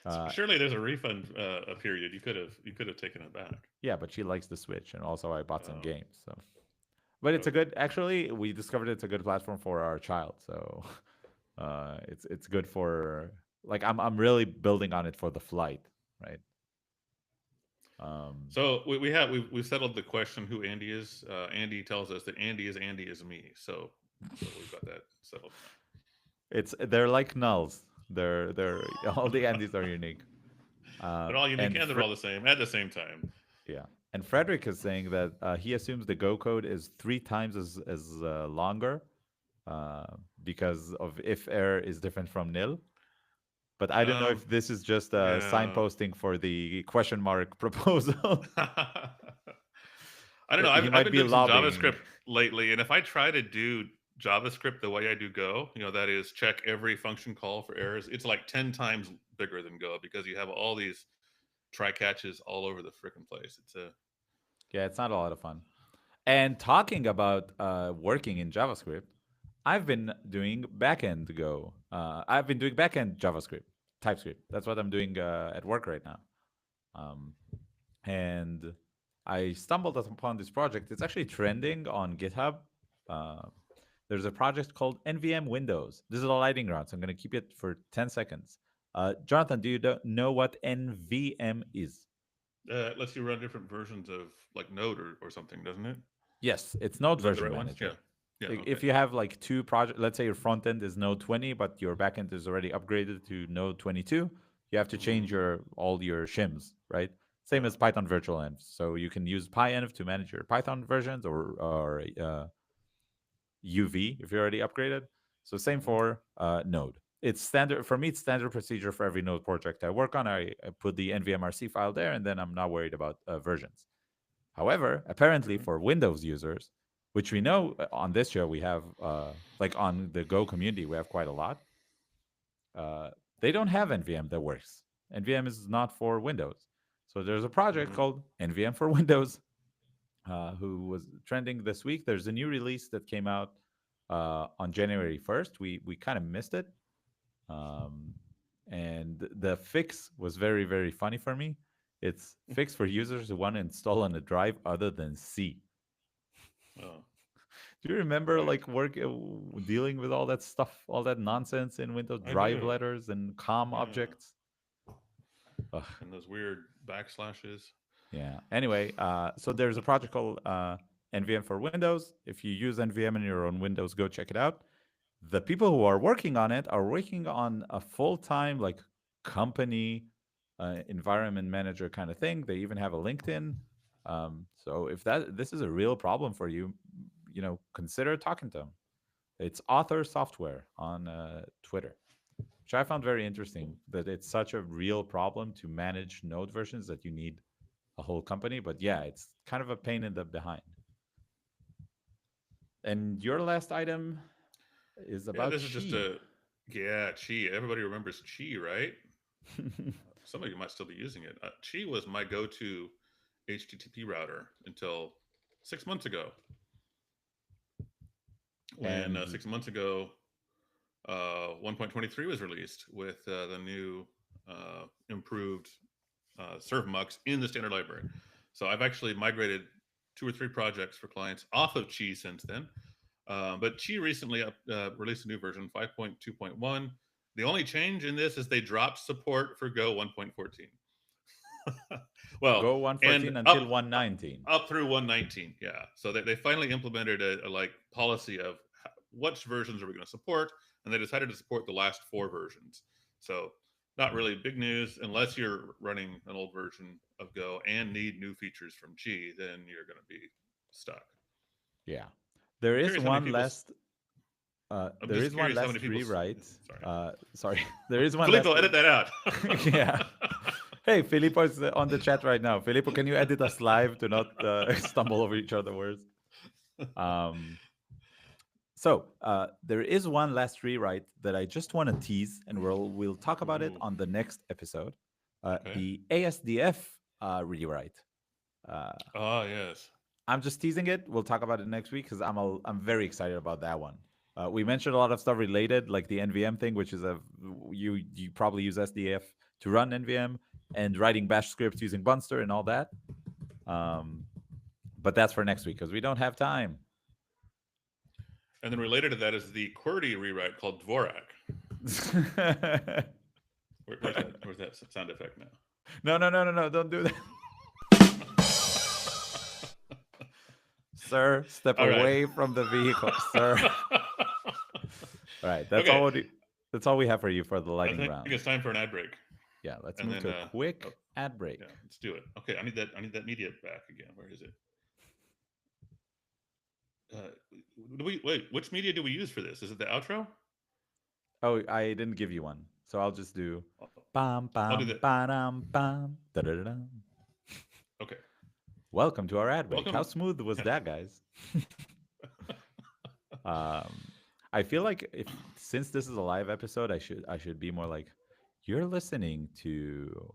uh, Surely there's a refund a period. You could have taken it back. yeah. But she likes the Switch, and also I bought some Oh, games. So, but it's a okay. good. Actually, we discovered it's a good platform for our child. So it's good for like I'm really building on it for the flight, right? Um, So we've settled the question who Andy is. Andy tells us that Andy is me. So we've got that settled now. they're like nulls. They're all the Andys are unique. They're all unique And and they're all the same at the same time. yeah, and Frederick is saying that he assumes the Go code is 3 times as longer uh, because of if error is different from nil. But I don't know Um, if this is just yeah. signposting for the question mark proposal. I don't know. He I've might been be doing some lobbying. JavaScript lately, and if I try to do JavaScript the way I do Go, that is check every function call for errors, it's like 10 times bigger than Go because you have all these try catches all over the freaking place. It's a Yeah, it's not a lot of fun. And talking about working in JavaScript, I've been doing backend Go. I've been doing backend JavaScript, TypeScript. That's what I'm doing at work right now. Um, and I stumbled upon this project. It's actually trending on GitHub. Uh, There's a project called NVM Windows. This is a lightning round, so I'm going to keep it for 10 seconds. Jonathan, do you know what NVM is? It lets you run different versions of like Node or something, doesn't it? Yes, it's Node Is that the Version right one? Yeah. Manager. Yeah. Like Okay. if you have like two projects, let's say your front end is Node 20, but your backend is already upgraded to Node 22, you have to change all your shims, right? Same Yeah. as Python virtual env. So you can use pyenv to manage your Python versions or UV if you're already upgraded. So same Mm-hmm. for Node. It's standard for me. It's standard procedure for every Node project I work on. I put the NVMRC file there, and then I'm not worried about versions. However, apparently Mm-hmm. for Windows users, which we know on this show we have, like on the Go community, we have quite a lot. Uh, they don't have NVM that works. NVM is not for Windows. So there's a project Mm-hmm. called NVM for Windows, who was trending this week. There's a new release that came out on January 1st. We kind of missed it, um, and the fix was very very funny for me. It's fixed for users who want to install on a drive other than C. Oh, Do you remember right. like dealing with all that stuff, all that nonsense in Windows, I drive do. letters and com Yeah. objects? Ugh, And those weird backslashes. yeah. Anyway, so there's a project called NVM for Windows. If you use NVM in your own Windows, go check it out. The people who are working on it are working on a full-time like company environment manager kind of thing. They even have a LinkedIn. So if this is a real problem for you, consider talking to them. It's Author Software on Twitter, which I found very interesting. That it's such a real problem to manage Node versions that you need a whole company. But yeah, it's kind of a pain in the behind. And your last item is Yeah, about this is just Chi. a Chi. Everybody remembers Chi, right? Some of you might still be using it. Chi was my go-to HTTP router until 6 months ago. When And 6 months ago, 1.23 was released with the new improved serve in the standard library. So I've actually migrated 2 or 3 projects for clients off of Chi since then. But Chi recently released a new version, 5.2.1. The only change in this is they dropped support for Go 1.14. Well, Go and 114 until 119. up through 119. Yeah. So they finally implemented a like policy of which versions are we going to support, and they decided to support the last 4 versions. So not really big news unless you're running an old version of Go and need new features from Chi, then you're going to be stuck. Yeah. There I'm is curious how many one people. last I'm there just is one curious how many last people. rewrite. Sorry, Sorry. There is one last Filippo, edit that out. yeah. Hey, Filippo is on the chat right now. Filippo, can you edit us live to not stumble over each other's words? Um, so there is one last rewrite that I just want to tease, and we'll talk about it Ooh, on the next episode. okay. The ASDF rewrite. Uh, Ah, yes. I'm just teasing it. We'll talk about it next week because I'm very excited about that one. We mentioned a lot of stuff related, like the NVM thing, which is you probably use SDF to run NVM and writing Bash scripts using Bunster and all that. But that's for next week because we don't have time. And then related to that is the QWERTY rewrite called Dvorak. Where's that sound effect now? No! Don't do that. Sir, step away from the vehicle, sir. All right, that's okay. that's all we have for you for the I lightning think round. it's time for an ad break. Yeah, let's move to a quick ad break. Yeah, let's do it. Okay, I need that media back again. Where is it? Which media do we use for this? Is it the outro? Oh, I didn't give you one, so I'll just do I'll do that. bam da da da. Okay. Welcome to our ad break. Welcome. How smooth was that, guys? I feel like since this is a live episode, I should be more like, you're listening to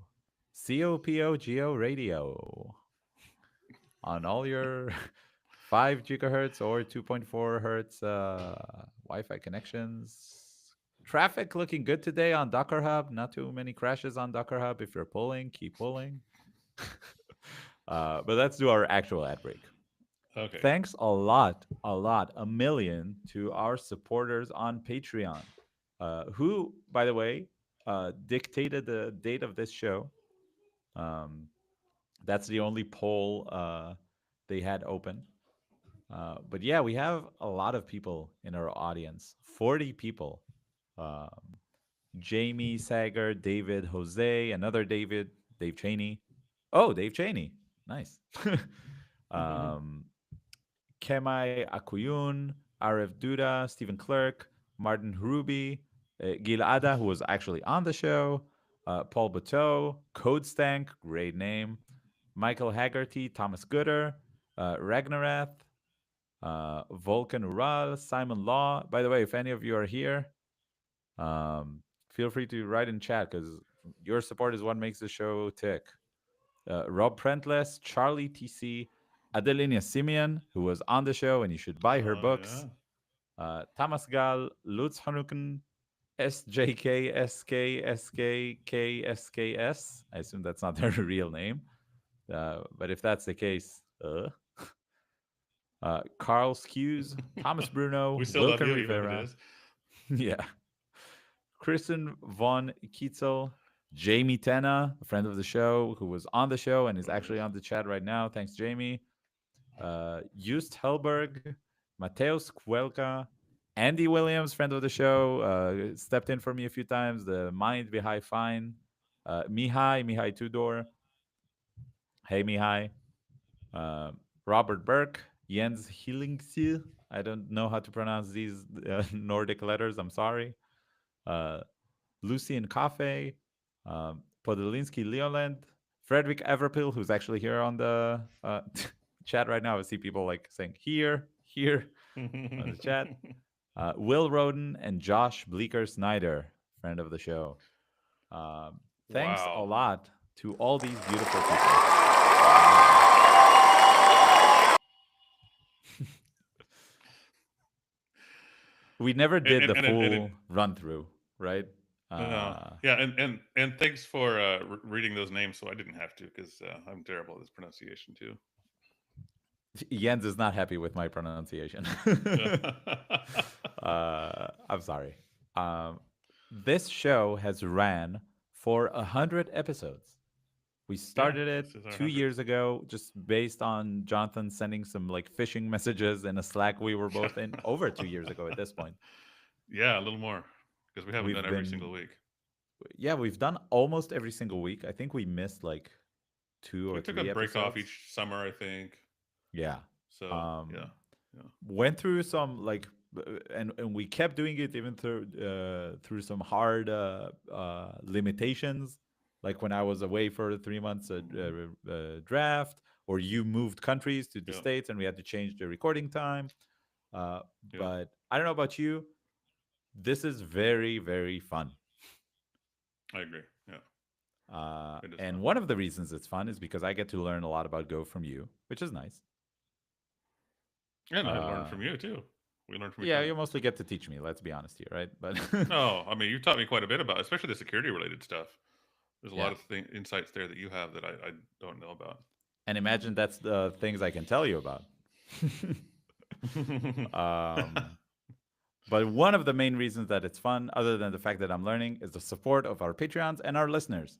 COPOGO radio on all your 5 gigahertz or 2.4 hertz Wi-Fi connections. Traffic looking good today on Docker Hub. Not too many crashes on Docker Hub. If you're pulling, keep pulling. But let's do our actual ad break. Okay. Thanks a million to our supporters on Patreon, who, by the way, dictated the date of this show. Um, that's the only poll they had open. But yeah, we have a lot of people in our audience, 40 people. Um, Jamie, Sager, David, Jose, another David, Dave Cheney. Oh, Dave Cheney. Nice. um, Kemai Akuyun, Arif Duda, Stephen Clerk, Martin Ruby, Gil Ada, who was actually on the show, Paul Bateau, Code Stank, great name, Michael Haggerty, Thomas Gooder, Ragnarath, Volkan Ural, Simon Law. By the way, if any of you are here, feel free to write in chat because your support is what makes the show tick. Rob Prentless, Charlie TC, Adelina Simeon, who was on the show and you should buy her Oh books. yeah. Tamas Gal, Lutz Hanuken, SJKSKSKKSKS. I assume that's not their real name. But if that's the case, Carl Skews, Thomas Bruno, We still love Wilken you, even if it Rivera. is. Yeah. Kristen von Kitzel, Jamie Tena, a friend of the show who was on the show and is Of actually course. on the chat right now. Thanks, Jamie. Just Helberg, Mateus Cuelca, Andy Williams, friend of the show, stepped in for me a few times. The Mind Behind Fine, Mihai Tudor. Hey, Mihai. Uh, Robert Burke, Jens Hillingsil. I don't know how to pronounce these Nordic letters. I'm sorry. Uh, Lucian Cafe, Podolinsky Leoland, Frederick Everpil, who's actually here on the chat right now. I see people like saying here on the chat. Will Roden and Josh Bleeker Snyder, friend of the show. Thanks a Wow. lot to all these beautiful people. We never did the And full run through, right? no, yeah, and thanks for reading those names, so I didn't have to because I'm terrible at this pronunciation too. Jens is not happy with my pronunciation. Yeah. I'm sorry. Um, this show has ran for 100 episodes. We Yeah, started it this is our 2 years 100th. ago, just based on Jonathan sending some like phishing messages in a Slack we were both in over 2 years ago at this point. Yeah, a little more because we haven't done We've every single been, week. yeah, we've done almost every single week. I think we missed like two or We took a three break off episodes. each summer, I think. Yeah. So yeah, Um, yeah, went through some like and we kept doing it even through some hard limitations, like when I was away for 3 months draft, or you moved countries to the yeah, states and we had to change the recording time. uh, yeah. but I don't know about you, this is very very fun. I agree. Yeah, it is And fun. one of the reasons it's fun is because I get to learn a lot about Go from you, which is nice. And I learned uh, from you too. We learned from each yeah, other. you mostly get to teach me, let's be honest here, right? But No, I mean you taught me quite a bit about, especially the security related stuff. There's a lot yeah. of insights there that you have that I don't know about. And imagine that's the things I can tell you about. um, but one of the main reasons that it's fun, other than the fact that I'm learning, is the support of our Patreons and our listeners.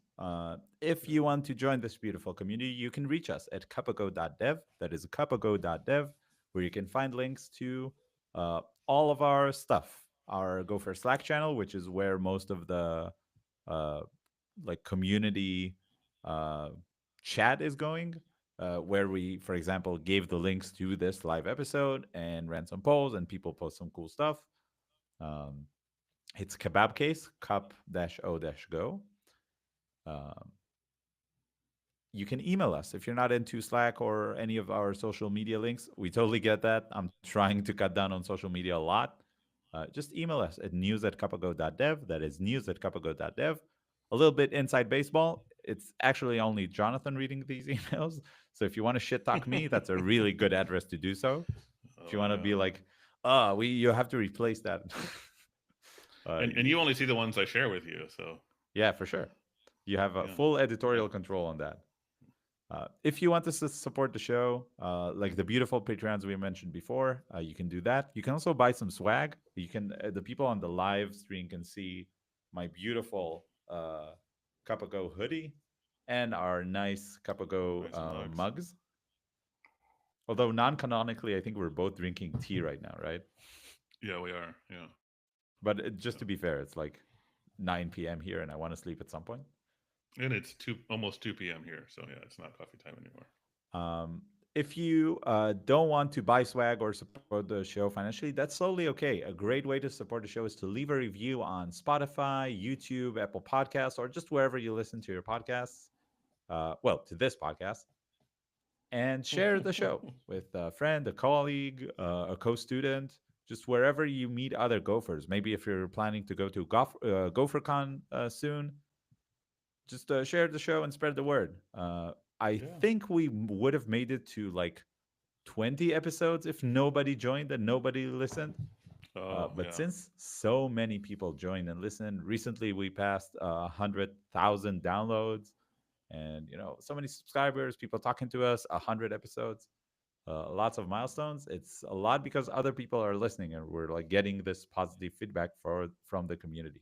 If you want to join this beautiful community, you can reach us at cupago.dev. That is cupago.dev, where you can find links to all of our stuff. Our Gopher Slack channel, which is where most of the uh, like community uh, chat is going, where we, for example, gave the links to this live episode and ran some polls and people post some cool stuff. Um, it's Kebab Case, cup-o-go. Um, you can email us if you're not into Slack or any of our social media links. We totally get that. I'm trying to cut down on social media a lot. Just email us at news@cupago.dev. That is news@cupago.dev. A little bit inside baseball. It's actually only Jonathan reading these emails. So if you want to shit talk me, that's a really good address to do so. If you Oh want to yeah. be like, you have to replace that. And you only see the ones I share with you, so Yeah, for sure. You have a yeah, full yeah. editorial control on that. If you want to support the show, like the beautiful Patreons we mentioned before, you can do that. You can also buy some swag. You can the people on the live stream can see my beautiful Cup of Go hoodie and our nice Cup of Go Nice mugs. mugs. Although non-canonically, I think we're both drinking tea right now, right? Yeah, we are. Yeah. But just to be fair, it's like 9 p.m. here, and I want to sleep at some point. And it's almost 2 p.m. here, so yeah, it's not coffee time anymore. If you don't want to buy swag or support the show financially, that's totally okay. A great way to support the show is to leave a review on Spotify, YouTube, Apple Podcasts, or just wherever you listen to your podcasts. Well, to this podcast, and share the show with a friend, a colleague, a co-student, just wherever you meet other gophers. Maybe if you're planning to go to GopherCon soon, just share the show and spread the word. I think we would have made it to like 20 episodes if nobody joined and nobody listened. But since so many people joined and listened, recently we passed 100,000 downloads, and so many subscribers, people talking to us, 100 episodes, lots of milestones. It's a lot because other people are listening, and we're like getting this positive feedback from the community.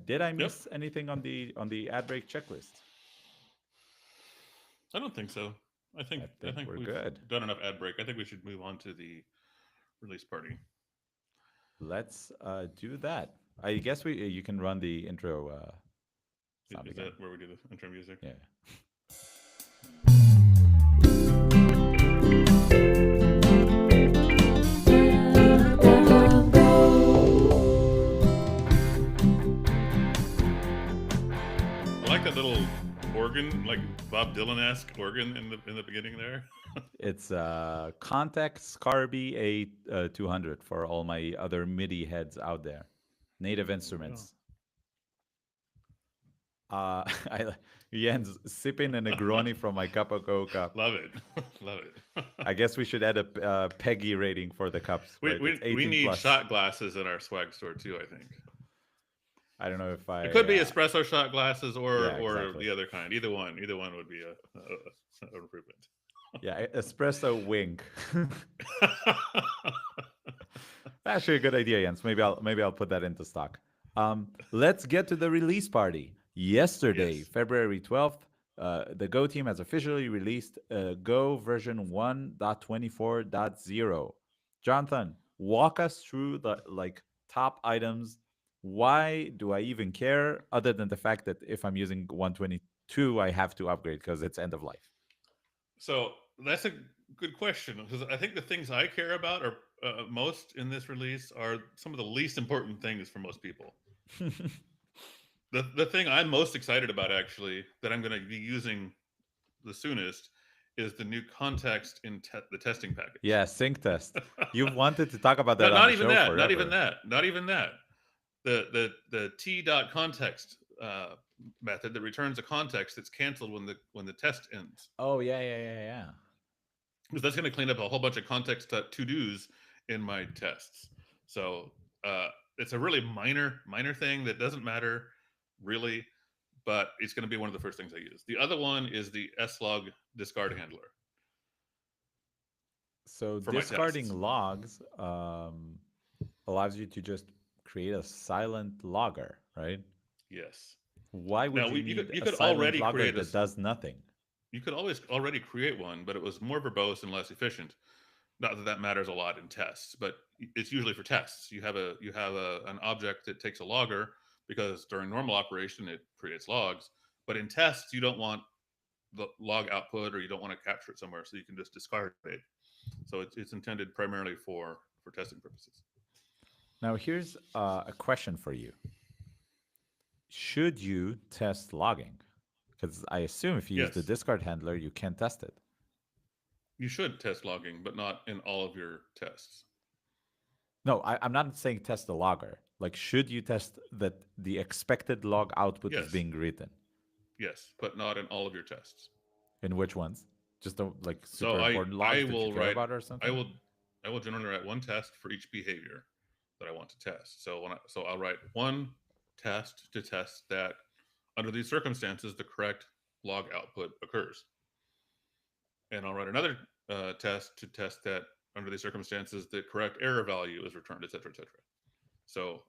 Did I miss anything on the ad break checklist? I don't think so. I think we're we've good. done enough ad break. I think we should move on to the release party. Let's do that. I guess you can run the intro. Is that where we do the intro music? Yeah. I like that little organ, like Bob Dylan-esque organ in the beginning there. It's Context Scarby A200 for all my other MIDI heads out there. Native Instruments. Jens sipping a Negroni from my cup of Go cup. Love it. Love it. I guess we should add a Peggy rating for the cups. Right? We need plus. Shot glasses in our swag store too, I think. I don't know if it could be espresso shot glasses or the other kind. Either one would be an improvement. Yeah, espresso wink. Actually, a good idea, Jens. Maybe I'll put that into stock. Let's get to the release party. Yesterday, February 12th, the Go team has officially released Go version 1.24.0. Jonathan, walk us through the top items. Why do I even care, other than the fact that if I'm using 122, I have to upgrade because it's end of life? So that's a good question, because I think the things I care about are most in this release are some of the least important things for most people. The thing I'm most excited about, actually, that I'm going to be using the soonest is the new context in the testing package. Yeah, sync test. You've wanted to talk about that. Not even that. Not even that. The t.context method that returns a context that's canceled when the test ends. Oh yeah. Because that's going to clean up a whole bunch of context to-dos in my tests. So it's a really minor thing that doesn't matter really, but it's going to be one of the first things I use. The other one is the slog discard handler. So discarding logs allows you to just create a silent logger, right? Yes. Why would you need a silent logger that does nothing? You could always already create one, but it was more verbose and less efficient. Not that that matters a lot in tests, but it's usually for tests. You have an object that takes a logger, because during normal operation it creates logs, but in tests you don't want the log output, or you don't want to capture it somewhere, so you can just discard it. So it's intended primarily for testing purposes. Now here's a question for you. Should you test logging? Because I assume if you use the discard handler, you can test it. You should test logging, but not in all of your tests. No, I'm not saying test the logger. Like, should you test that the expected log output is being written? Yes, but not in all of your tests. In which ones? Just the super important logs that you care about or something? I will generally write one test for each behavior that I want to test. So I'll write one test to test that under these circumstances the correct log output occurs. And I'll run another test to test that under these circumstances, the correct error value is returned, et cetera, et cetera. So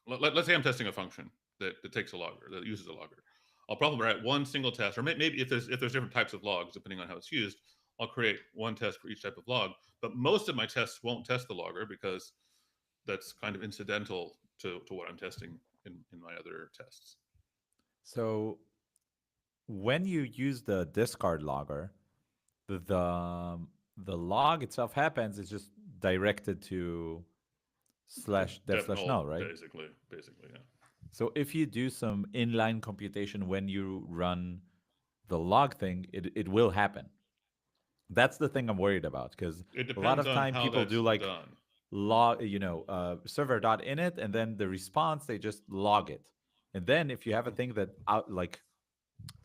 let's say I'm testing a function that takes a logger, that uses a logger. I'll probably write one single test, or maybe if there's different types of logs depending on how it's used, I'll create one test for each type of log. But most of my tests won't test the logger because that's kind of incidental to what I'm testing in my other tests. So when you use the discard logger, the the log itself happens is just directed to slash def Def slash null, null, right? basically, yeah. So if you do some inline computation when you run the log thing, it will happen. That's the thing I'm worried about because It a lot depends of on time how people that's do like done. log, server dot init, and then the response they just log it. And then if you have a Mm-hmm. thing that out like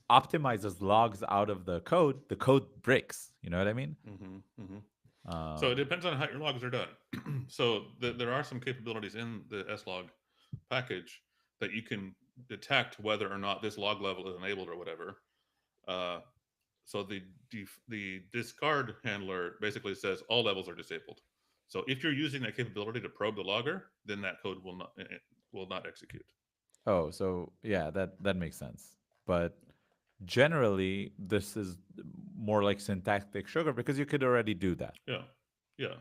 optimizes logs out of the code breaks. You know what I mean? Mm-hmm. Mm-hmm. So it Um, depends on how your logs are done. So there are some capabilities in the slog package that you can detect whether or not this log level is enabled or whatever. Uh, so the discard handler basically says all levels are disabled. So if you're using that capability to probe the logger, then that code will not execute. oh, so yeah, that makes sense. But generally, this is more like syntactic sugar because you could already do that. Yeah, yeah.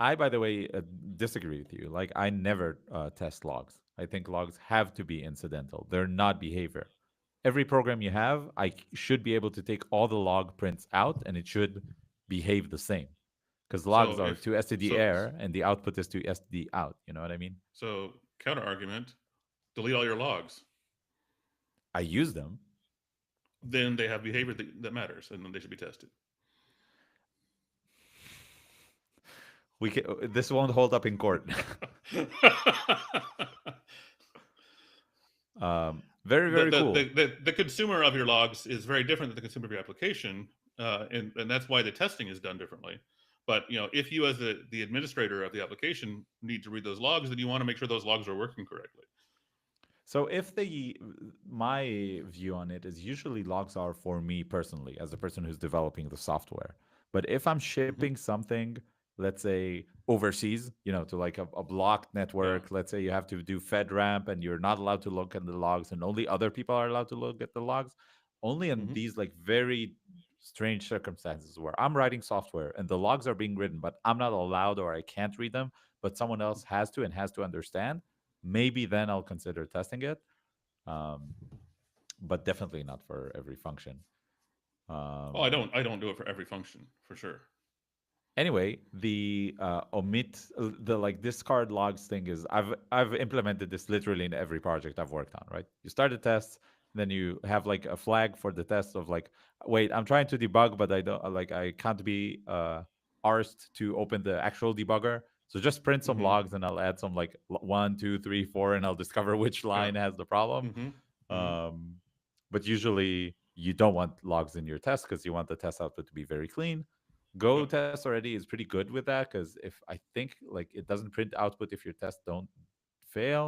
I, by the way, disagree with you. Like, I never test logs. I think logs have to be incidental. They're not behavior. Every program you have, should be able to take all the log prints out, and it should behave the same. Because logs So are if to std so air, and the output is to std out. You know what I mean? so counter argument, delete all your logs. I use them. Then they have behavior that matters, and then they should be tested. We can, this won't hold up in court. Very, the, very the, cool. the, the, the consumer of your logs is very different than the consumer of your application, and that's why the testing is done differently. But if you as the administrator of the application need to read those logs, then you want to make sure those logs are working correctly. So if my view on it is usually logs are for me personally as a person who's developing the software. But if I'm Mm-hmm. shipping something, let's say overseas, to like a blocked Yeah. network, let's say you have to do FedRAMP and you're not allowed to look at the logs and only other people are allowed to look at the logs, only in Mm-hmm. these like very strange circumstances where I'm writing software and the logs are being written, but I'm not allowed or I can't read them, but someone else has to and has to understand, maybe then I'll consider testing it. Um, but definitely not for every function. Oh, I Um, don't. I don't do it for every function for sure. anyway, the omit the like discard logs thing is I've implemented this literally in every project I've worked on. Right, you start a test, then you have like a flag for the test of like, wait, I'm trying to debug, but I don't like I can't be arsed to open the actual debugger. So just print some Mm-hmm. logs, and I'll add some like 1, 2, 3, 4, and I'll discover which Yeah. line has the problem. Mm-hmm. Mm-hmm. Um, but usually you don't want logs in your test because you want the test output to be very clean. Go Yeah. test already is pretty good with that because if I think like it doesn't print output if your tests don't fail.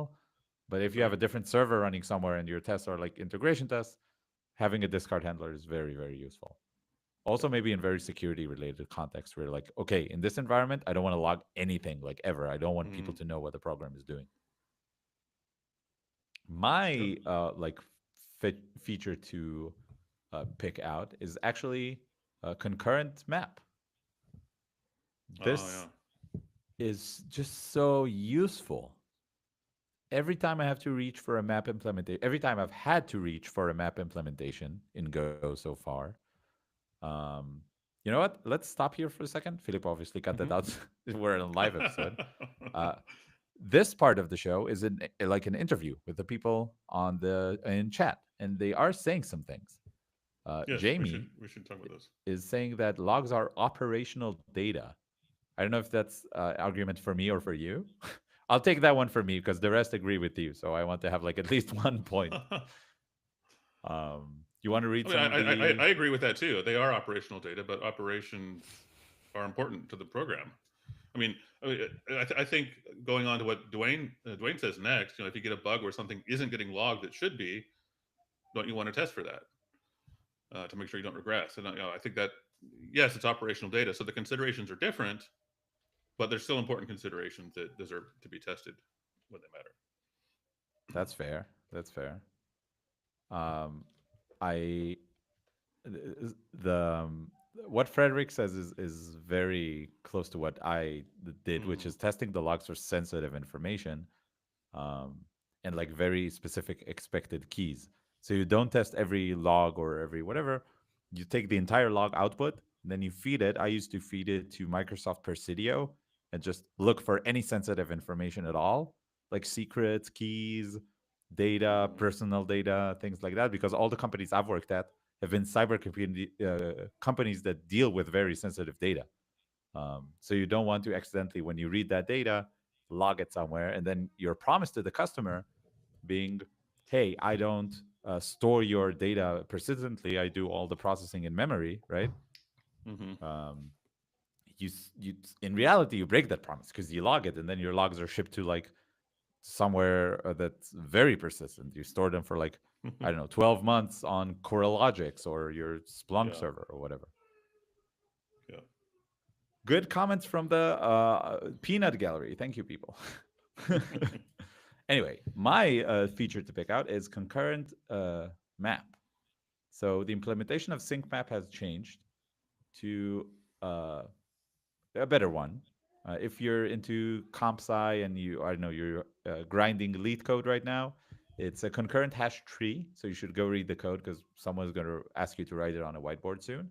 But if you have Right. a different server running somewhere and your tests are like integration tests, having a discard handler is very, very useful. Also, maybe in very security related context where like, okay, in this environment, I don't want to log anything like ever. I don't want Mm-hmm. people to know what the program is doing. Yep. My feature to pick out is actually a concurrent map. Oh This yeah. is just so useful. Every time I have to reach for a map implementation, every time I've had to reach for a map implementation in Go so far, um, you know what? Let's stop here for a second. Philip obviously cut that out. We're in a live episode. Uh, this part of the show is like an interview with the people on the in chat, and they are saying some things. Yes, Jamie we should talk about those. is saying that logs are operational data. I don't know if that's argument for me or for you. I'll take that one for me because the rest agree with you. So I want to have like at least 1 point. You want to read I mean, some of the? I agree with that too. They are operational data, but operations are important to the program. I think going on to what Dwayne says next, if you get a bug where something isn't getting logged that should be, don't you want to test for that to make sure you don't regress? And I think that yes, it's operational data, so the considerations are different, but there's still important considerations that deserve to be tested when they matter. That's fair. That's fair. Um, I the what Frederick says is very close to what I did, which Mm-hmm. is testing the logs for sensitive information, um, and like very specific expected keys. So you don't test every log or every whatever. You take the entire log output, and then you feed it. I used to feed it to Microsoft Presidio and just look for any sensitive information at all, like secrets, keys, data, Mm-hmm. personal data, things like that, because all the companies I've worked at have been cyber companies that deal with very sensitive data. So you don't want to accidentally, when you read that data, log it somewhere, and then your promise to the customer being, "Hey, I don't store your data persistently. I do all the processing in memory." Right? Mm-hmm. Um, you in reality you break that promise because you log it, and then your logs are shipped to like somewhere that's very persistent. You store them for like, I don't know, 12 months on CoreLogix or your Splunk Yeah. server or whatever. Yeah. Good comments from the peanut gallery. Thank you, people. Anyway, my feature to pick out is concurrent map. So the implementation of sync map has changed to uh, a better one. If you're into comp sci and you, I don't know, you're grinding lead code right now, it's a concurrent hash tree. So you should go read the code because someone's going to ask you to write it on a whiteboard soon.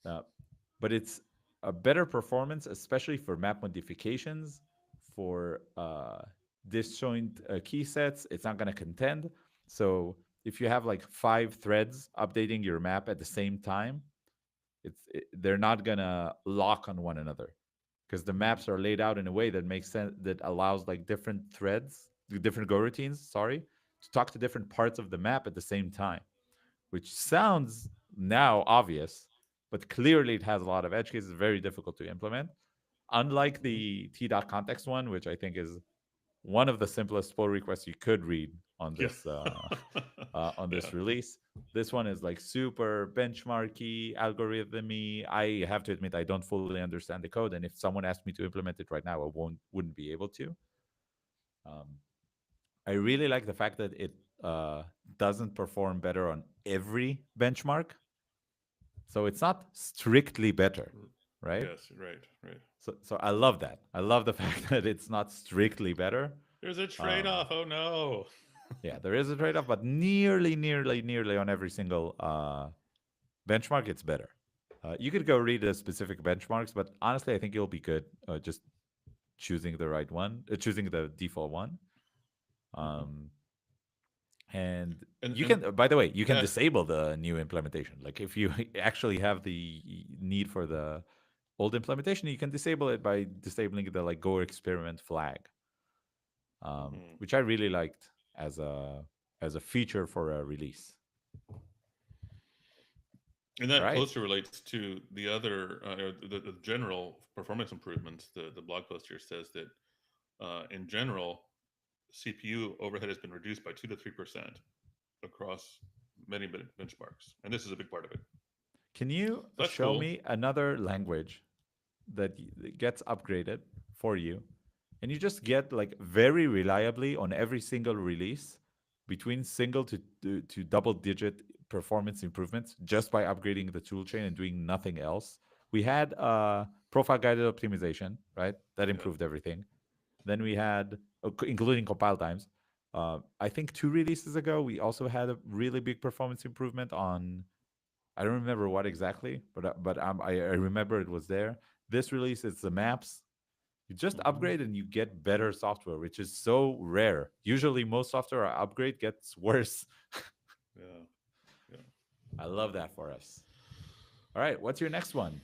Uh, but it's a better performance, especially for map modifications, for disjoint key sets. It's not going to contend. So if you have like 5 threads updating your map at the same time, they're not going to lock on one another because the Mm-hmm. maps are laid out in a way that makes sense, that allows like different threads, different go routines, sorry, to talk to different parts of the map at the same time, which sounds now obvious, but clearly it has a lot of edge cases, very difficult to implement. Unlike Mm-hmm. the t.context one, which I think is one of the simplest pull requests you could read Yeah. on Yeah. this release. This one is like super benchmarky, algorithmy. I have to admit I don't fully understand the code, and if someone asked me to implement it right now, I wouldn't be able to. Um, I really like the fact that it doesn't perform better on every benchmark. So it's not strictly better, right? Yes. Right. Right. So I love that. I love the fact that it's not strictly better. There's a Um, trade-off. Oh no. yeah, there is a trade off, but nearly on every single benchmark, it's better. You could go read the specific benchmarks, but honestly, I think you'll be good just choosing the right one, choosing the default one. Mm-hmm. Um, and you And can, by the way, you can that. disable the new implementation. Like if you actually have the need for the old implementation, you can disable it by disabling the like Go experiment flag, Mm-hmm. which I really liked as a feature for a release. And All that right. closely relates to the other, the general performance improvements. The blog post here says that in general, CPU overhead has been reduced by 2 to 3% across many benchmarks, and this is a big part of it. Can you So that's show cool. me another language that gets upgraded for you, and you just get like very reliably on every single release between single to double digit performance improvements just by upgrading the toolchain and doing nothing else? We had profile guided optimization, right? That Yeah. improved everything. Then we had, including compile times. I think 2 releases ago, we also had a really big performance improvement on. I don't remember what exactly, but I remember it was there. This release, it's the maps. You just Mm-hmm. upgrade and you get better software, which is so rare. Usually, most software I upgrade gets worse. Yeah. Yeah. I love that for us. All right, what's your next one?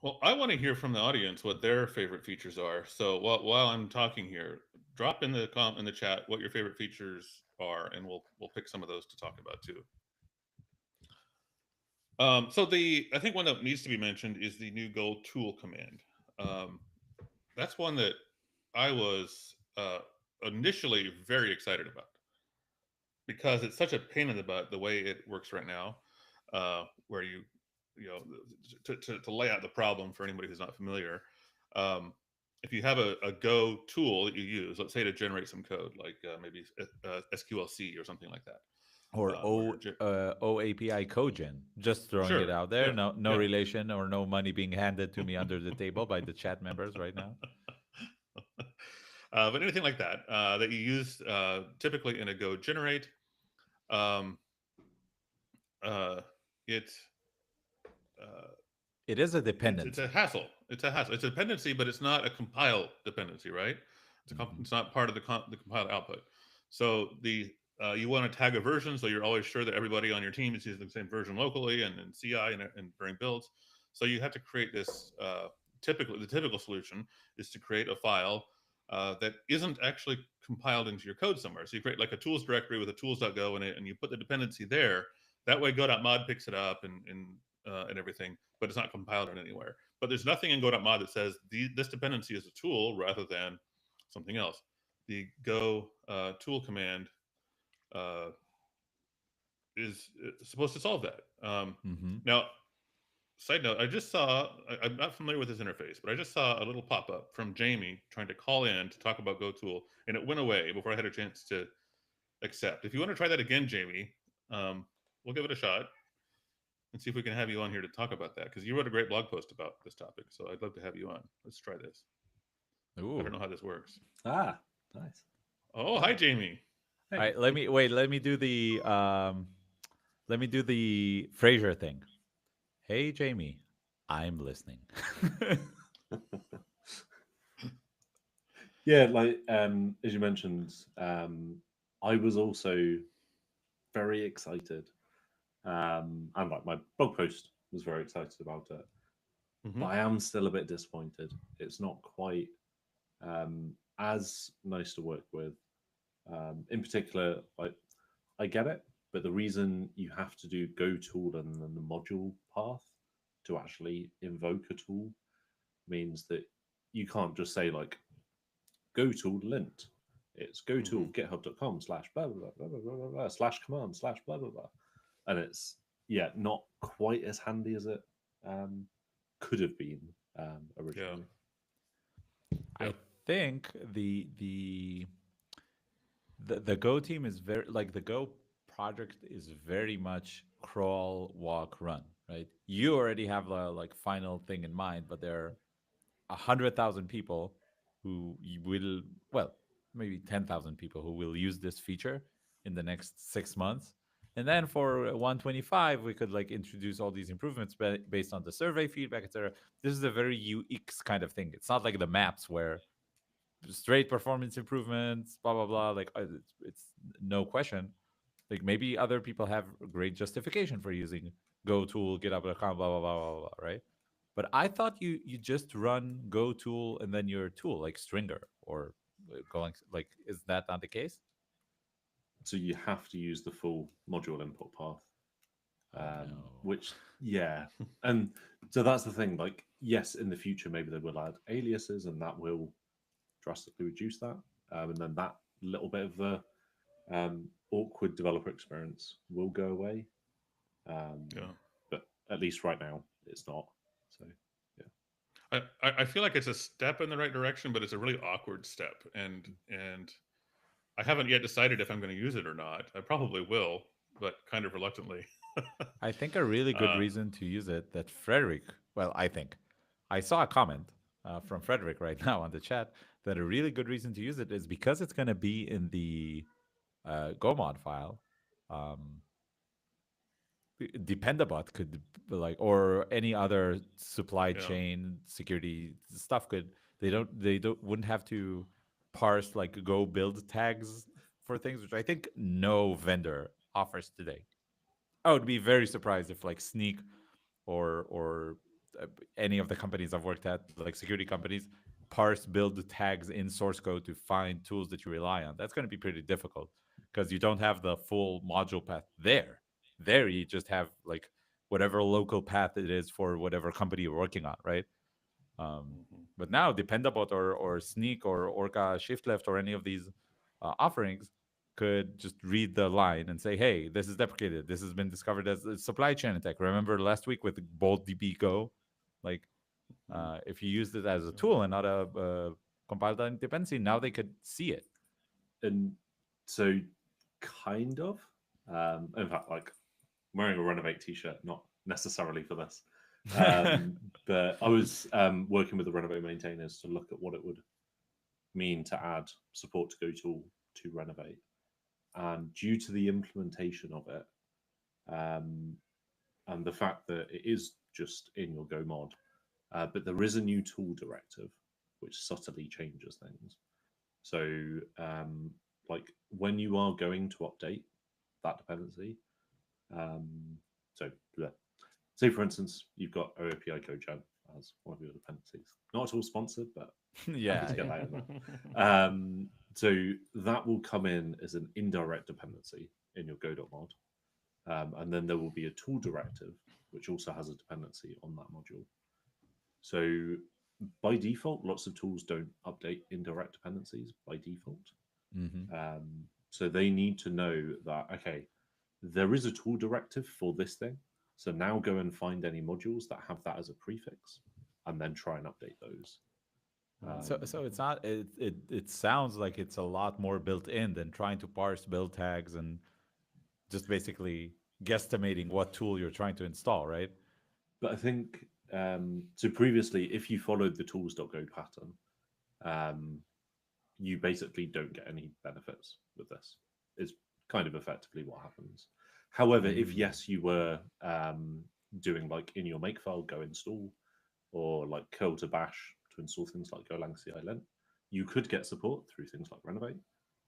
Well, I want to hear from the audience what their favorite features are. So while I'm talking here, drop in the in the chat what your favorite features are, and we'll pick some of those to talk about too. So the I think one that needs to be mentioned is the new Go tool command. Um, that's one that I was initially very excited about. because it's such a pain in the butt the way it works right now, where you know to lay out the problem for anybody who's not familiar. Um, if you have a Go tool that you use, let's say to generate some code, like maybe SQLC or something like that, Or where O you're OAPI Cogen. Just throwing it sure, out there. yeah, No yeah. relation or no money being handed to me under the table by the chat members right now. But anything like that that you use typically in a Go generate, um, uh, it uh, It is a it's a dependency. hassle. It's a hassle. It's a dependency, but it's not a compile dependency, right? Hmm. It's not part of the compiled output. So the you want to tag a version, so you're always sure that everybody on your team is using the same version locally and CI and during builds. So you have to create this. Typically, the typical solution is to create a file that isn't actually compiled into your code somewhere. So you create like a tools directory with a tools.go in it, and you put the dependency there. That way, go.mod picks it up and everything, but it's not compiled in anywhere. But there's nothing in go.mod that says this dependency is a tool rather than something else. The go tool command uh, is supposed to solve that. Hmm. Now, side note, I'm not familiar with this interface, but I just saw a little pop up from Jamie trying to call in to talk about Go Tool, and it went away before I had a chance to accept. If you want to try that again, Jamie, we'll give it a shot and see if we can have you on here to talk about that, because you wrote a great blog post about this topic. So I'd love to have you on. Let's try this. I don't Ooh. know how this works. Ah, nice. Oh, hi, Hi. Jamie. All Hey. right, let me do the Frasier thing. Hey Jamie, I'm listening. Yeah, like as you mentioned, I was also very excited, and like my blog post was very excited about it. Mm-hmm. But I am still a bit disappointed. It's not quite as nice to work with. In particular, like I get it, but the reason you have to do go tool and then the module path to actually invoke a tool means that you can't just say like go tool lint. It's go Mm-hmm. tool github.com slash blah blah blah blah blah blah blah slash command slash blah blah blah, and it's yeah not quite as handy as it um, could have been Yeah. originally. I Yep. think the Go team is very like the Go project is very much crawl, walk, run, right? You already have a like final thing in mind, but there are 100,000 people who will, well, maybe 10,000 people who will use this feature in the next 6 months. And then for 125, we could like introduce all these improvements based on the survey feedback, etc. This is a very UX kind of thing. It's not like the maps where straight performance improvements, blah blah blah. Like it's no question. Like maybe other people have great justification for using Go tool, GitHub.com, blah blah blah blah blah, right? But I thought you just run Go tool and then your tool like Stringer or going like is that not the case? So you have to use the full module input path, Oh no. which yeah, and so that's the thing. Like yes, in the future maybe they will add aliases, and that will drastically reduce that, and then that little bit of the awkward developer experience will go away. Um, Yeah. but at least right now, it's not. So, yeah. I feel like it's a step in the right direction, but it's a really awkward step, and I haven't yet decided if I'm going to use it or not. I probably will, but kind of reluctantly. I think a really good uh, reason to use it that Frederick, well, I think I saw a comment from Frederick right now on the chat that a really good reason to use it is because it's going to be in the Go mod file. Um, Dependabot could like or any other supply yeah. chain security stuff could they don't wouldn't have to parse like go build tags for things, which I think no vendor offers today. I would be very surprised if like Sneak or any of the companies I've worked at, like security companies, parse build tags in source code to find tools that you rely on. That's going to be pretty difficult because you don't have the full module path there. There, you just have like whatever local path it is for whatever company you're working on, right? Mm-hmm. But now, Dependabot or Sneak or Orca Shift Left or any of these offerings, could just read the line and say, hey, this is deprecated. This has been discovered as a supply chain attack. Remember last week with bold DB Go? Like, if you used it as a tool and not a compiled dependency, now they could see it. And so, kind of. In fact, like, I'm wearing a Renovate t-shirt, not necessarily for this. But I was working with the Renovate maintainers to look at what it would mean to add support to GoTool to Renovate. And due to the implementation of it, and the fact that it is just in your Go mod, but there is a new tool directive which subtly changes things. So, like when you are going to update that dependency, so say for instance you've got OAPI CodeGen as one of your dependencies, not at all sponsored, but yeah, to get that in there. So that will come in as an indirect dependency in your go.mod, and then there will be a tool directive which also has a dependency on that module. So by default, lots of tools don't update indirect dependencies by default. So they need to know that, okay, there is a tool directive for this thing. So now go and find any modules that have that as a prefix and then try and update those. So it's not, it sounds like it's a lot more built in than trying to parse build tags and just basically guesstimating what tool you're trying to install, right? But I think, so previously, if you followed the tools.go pattern, you basically don't get any benefits with this. It's kind of effectively what happens. However, if yes, you were doing like in your makefile go install, or like curl to bash to install things like Golang CI-lint, you could get support through things like Renovate,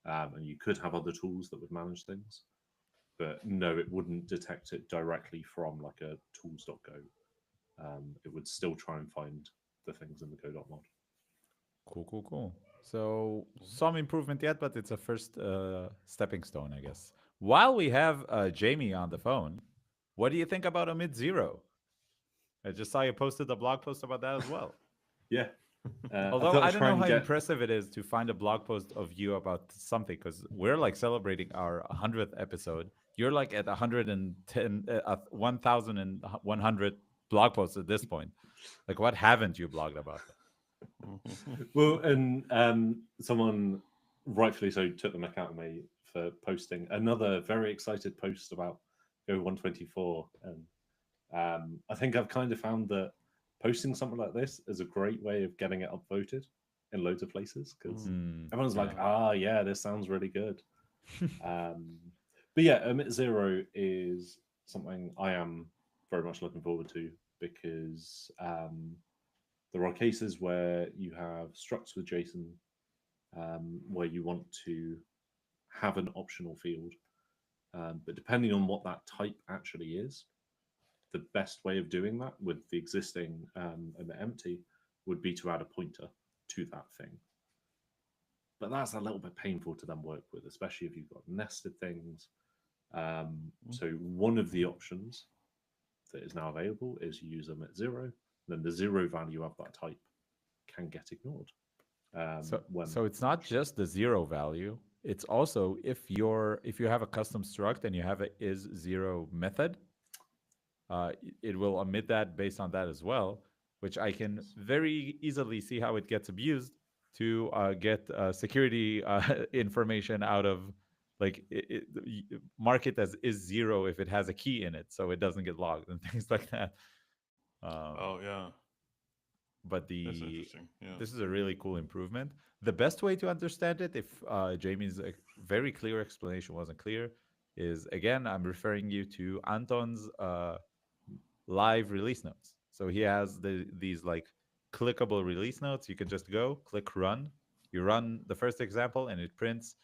and you could have other tools that would manage things. But no, it wouldn't detect it directly from like a tools.go. It would still try and find the things in the go.mod. Cool. So some improvement yet, but it's a first stepping stone, I guess. While we have Jamie on the phone, what do you think about Omit Zero? I just saw you posted a blog post about that as well. Yeah. Although I don't know how impressive it is to find a blog post of you about something, because we're like celebrating our 100th episode. You're like at 1,100 blog posts at this point. Like, what haven't you blogged about? Well, and someone rightfully so took the mick out of me for posting another very excited post about Go 124. And I think I've kind of found that posting something like this is a great way of getting it upvoted in loads of places, because everyone's like, yeah, this sounds really good. But yeah, Omit Zero is something I am very much looking forward to, because there are cases where you have structs with JSON where you want to have an optional field, but depending on what that type actually is, the best way of doing that with the existing Omit empty would be to add a pointer to that thing. But that's a little bit painful to then work with, especially if you've got nested things. So one of the options that is now available is you use Omit Zero. Then the zero value of that type can get ignored. So it's not just the zero value. It's also if you have a custom struct and you have a is zero method, it will omit that based on that as well, which I can very easily see how it gets abused to get security information out of, like, mark it as is zero if it has a key in it, so it doesn't get logged and things like that. But this is a really cool improvement. The best way to understand it, if Jamie's very clear explanation wasn't clear, is, again, I'm referring you to Anton's live release notes. So he has these like clickable release notes. You can just go click run. You run the first example and it prints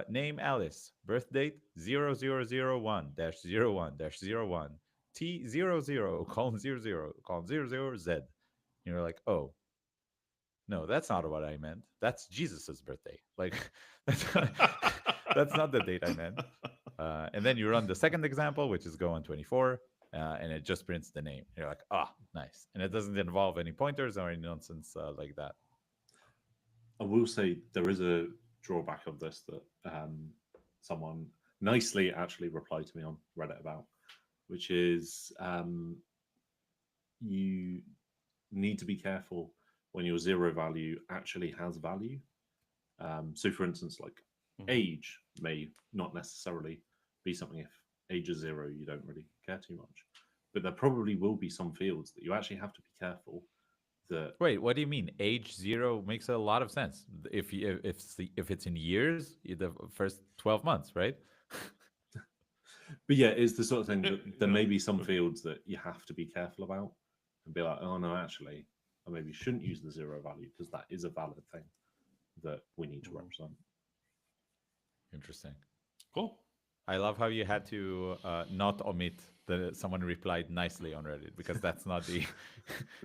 name Alice, birth date 0001-01-01 T00 colon 00 colon 00Z. And you're like, oh, no, that's not what I meant. That's Jesus's birthday. Like, that's not the date I meant. And then you run the second example, which is Go on 24, and it just prints the name. You're like, nice. And it doesn't involve any pointers or any nonsense like that. I will say there is a drawback of this, that someone nicely actually replied to me on Reddit about, which is you need to be careful when your zero value actually has value. So, for instance, like age may not necessarily be something. If age is 0, you don't really care too much, but there probably will be some fields that you actually have to be careful. That Wait, what do you mean? Age 0 makes a lot of sense. If it's in years, the first 12 months, right? But yeah, it's the sort of thing that there may be some fields that you have to be careful about and be like, oh no, actually, I maybe shouldn't use the 0 value because that is a valid thing that we need to represent. Interesting. Cool. I love how you had to not omit that someone replied nicely on Reddit, because that's not the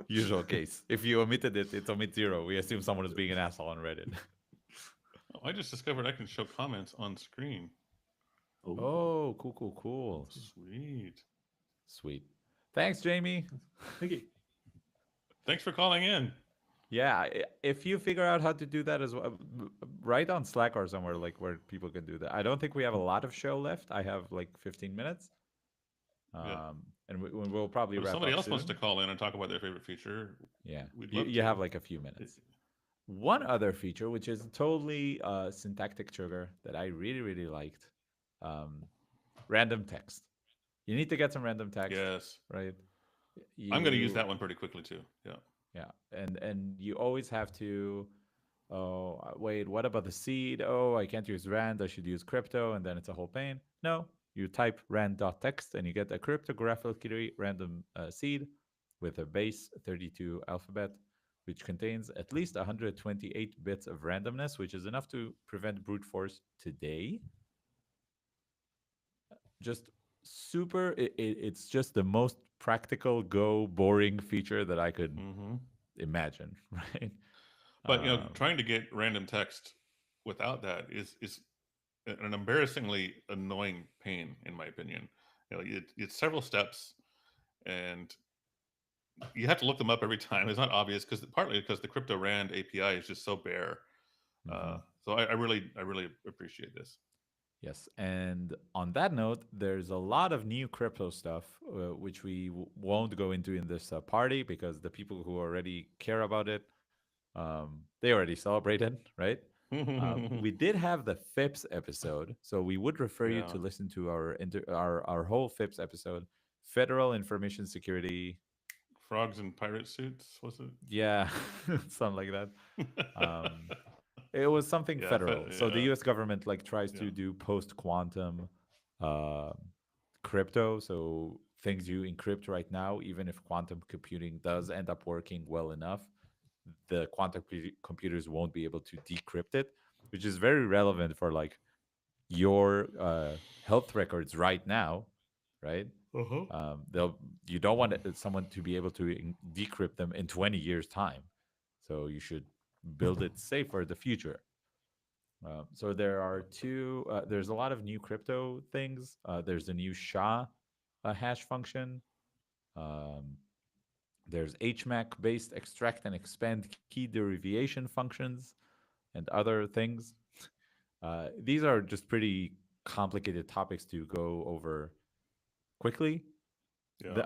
usual case. If you omitted it, it's omit 0. We assume someone is being an asshole on Reddit. Oh, I just discovered I can show comments on screen. Oh, cool. Sweet. Thanks, Jamie. Thank you. Thanks for calling in. Yeah, if you figure out how to do that as well, write on Slack or somewhere like where people can do that. I don't think we have a lot of show left. I have like 15 minutes. And we'll probably wrap up. If somebody else soon. wants to call in and talk about their favorite feature, yeah, we'd love you have like a few minutes. One other feature, which is totally syntactic sugar that I really liked, random text. You need to get some random text. Yes. Right. I'm going to use that one pretty quickly too. Yeah. Yeah. And you always have to, oh, wait, what about the seed? Oh, I can't use rand. I should use crypto. And then it's a whole pain. No, you type rand.text and you get a cryptographically random seed with a base 32 alphabet, which contains at least 128 bits of randomness, which is enough to prevent brute force today. Just super, it's just the most practical Go boring feature that I could imagine, right? But trying to get random text without that is an embarrassingly annoying pain, in my opinion. It's several steps, and you have to look them up every time. It's not obvious partly because the crypto rand API is just so bare. So I really appreciate this. Yes, and on that note, there's a lot of new crypto stuff, which we won't go into in this party, because the people who already care about it, they already celebrated, right? We did have the FIPS episode, so we would refer you to listen to our whole FIPS episode, Federal Information Security. Frogs in pirate suits, was it? Yeah, something like that. It was something federal. So the U.S. government tries to do post-quantum crypto. So things you encrypt right now, even if quantum computing does end up working well enough, the quantum computers won't be able to decrypt it, which is very relevant for your health records right now, right? You don't want someone to be able to decrypt them in 20 years' time. So you should build it safe for the future. So there are there's a lot of new crypto things. There's a new SHA hash function. There's HMAC-based extract and expand key derivation functions and other things. These are just pretty complicated topics to go over quickly.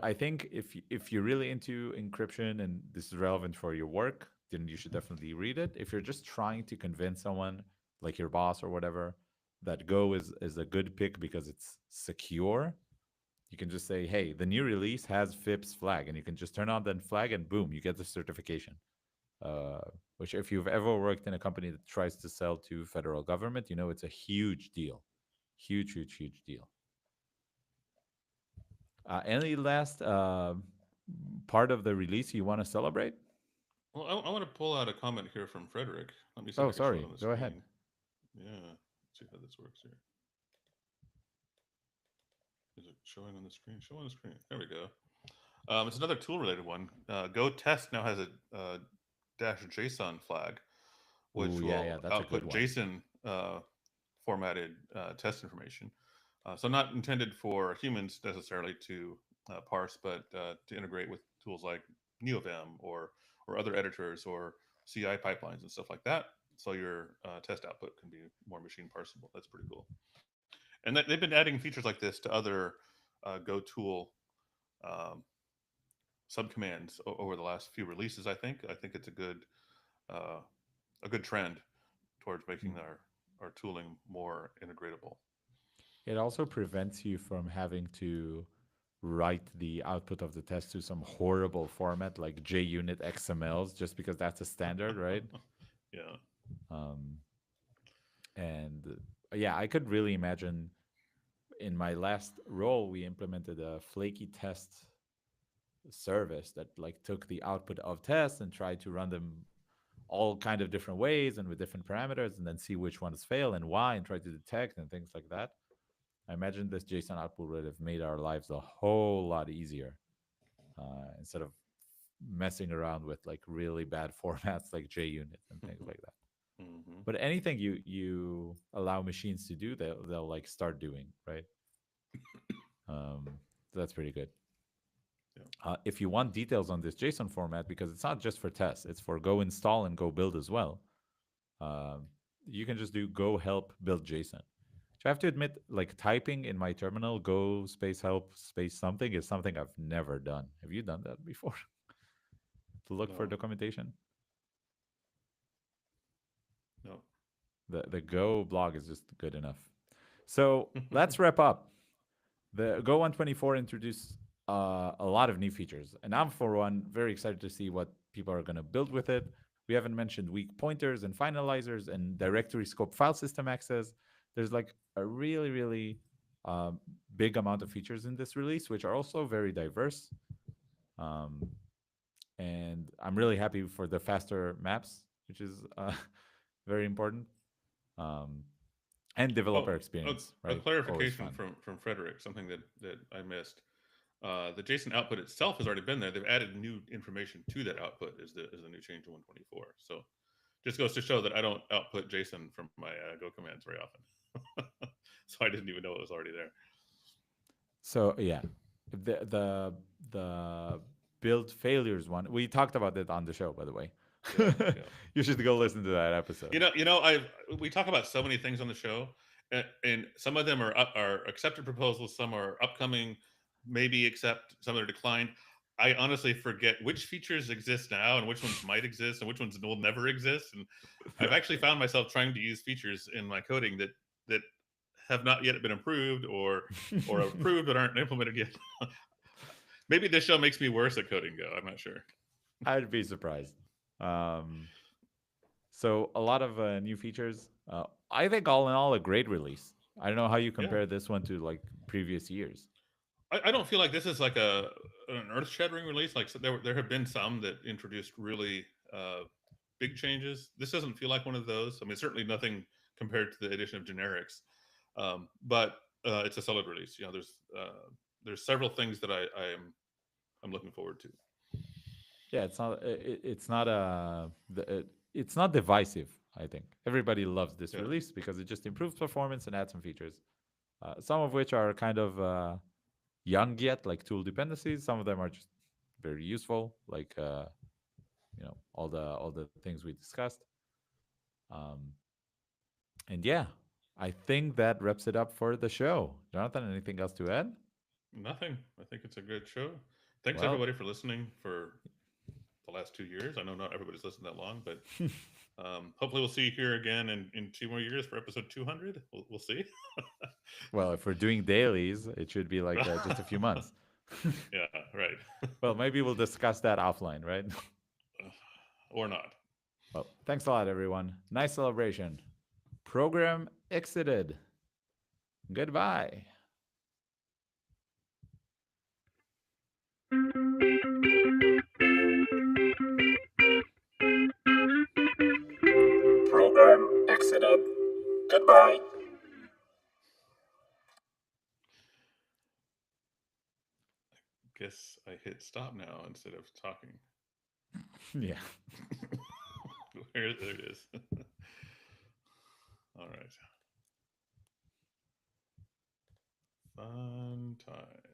I think if you're really into encryption and this is relevant for your work, then you should definitely read it. If you're just trying to convince someone, like your boss or whatever, that Go is a good pick because it's secure, you can just say, hey, the new release has FIPS flag, and you can just turn on that flag and boom, you get the certification. Which if you've ever worked in a company that tries to sell to federal government, you know it's a huge deal. Huge deal. Any last part of the release you want to celebrate? Well, I want to pull out a comment here from Frederick. Let me see. Oh, sorry. Go ahead. Yeah. Let's see how this works here. Is it showing on the screen? Show on the screen. There we go. It's another tool-related one. Go test now has a -JSON flag, which will output JSON formatted test information. So not intended for humans necessarily to parse, but to integrate with tools like NeoVim or other editors or CI pipelines and stuff like that. So your test output can be more machine parsable. That's pretty cool. And they've been adding features like this to other Go tool subcommands over the last few releases. I think it's a good trend towards making our tooling more integratable. It also prevents you from having to write the output of the test to some horrible format like JUnit XMLs, just because that's a standard, right? Yeah. And yeah, I could really imagine in my last role, we implemented a flaky test service that like took the output of tests and tried to run them all kind of different ways and with different parameters, and then see which ones fail and why, and try to detect and things like that. I imagine this JSON output would have made our lives a whole lot easier, instead of messing around with like really bad formats like JUnit and things like that. Mm-hmm. But anything you allow machines to do, they'll like start doing, right? So that's pretty good. Yeah. If you want details on this JSON format, because it's not just for tests, it's for Go install and Go build as well. You can just do Go help build JSON. I have to admit, like typing in my terminal, Go space help space something, is something I've never done. Have you done that before? To look for documentation? No. The Go blog is just good enough. So let's wrap up. The Go 124 introduced a lot of new features, and I'm, for one, very excited to see what people are going to build with it. We haven't mentioned weak pointers and finalizers and directory scope file system access. There's like a really, really big amount of features in this release, which are also very diverse. And I'm really happy for the faster maps, which is very important. And developer experience. A clarification from Frederick, something that I missed. The JSON output itself has already been there. They've added new information to that output as the new change to 124. So just goes to show that I don't output JSON from my Go commands very often. So I didn't even know it was already there. So yeah, the build failures one, we talked about it on the show, by the way. Yeah. You should go listen to that episode. We talk about so many things on the show, and some of them are accepted proposals, some are upcoming, maybe accept, some are declined. I honestly forget which features exist now and which ones might exist and which ones will never exist. And I've actually found myself trying to use features in my coding that have not yet been approved or approved but aren't implemented yet. Maybe this show makes me worse at coding Go. I'm not sure. I'd be surprised. So a lot of new features. I think all in all, a great release. I don't know how you compare this one to like previous years. I don't feel like this is like an earth-shattering release. Like, so there have been some that introduced really big changes. This doesn't feel like one of those. I mean, certainly nothing compared to the addition of generics, but it's a solid release. There's several things that I'm looking forward to. Yeah, it's not divisive. I think everybody loves this release because it just improves performance and adds some features, some of which are kind of young yet, like tool dependencies. Some of them are just very useful, like all the things we discussed. And yeah, I think that wraps it up for the show. Jonathan, anything else to add? Nothing. I think it's a good show. Thanks everybody for listening for the last 2 years. I know not everybody's listened that long, but hopefully we'll see you here again in 2 more years for episode 200. We'll see. Well, if we're doing dailies, it should be like just a few months. Yeah, right. Well, maybe we'll discuss that offline, right? Or not. Well, thanks a lot, everyone. Nice celebration. Program exited. Goodbye. Program exited. Goodbye. Guess I hit stop now instead of talking. Yeah. There it is. All right. Fun time.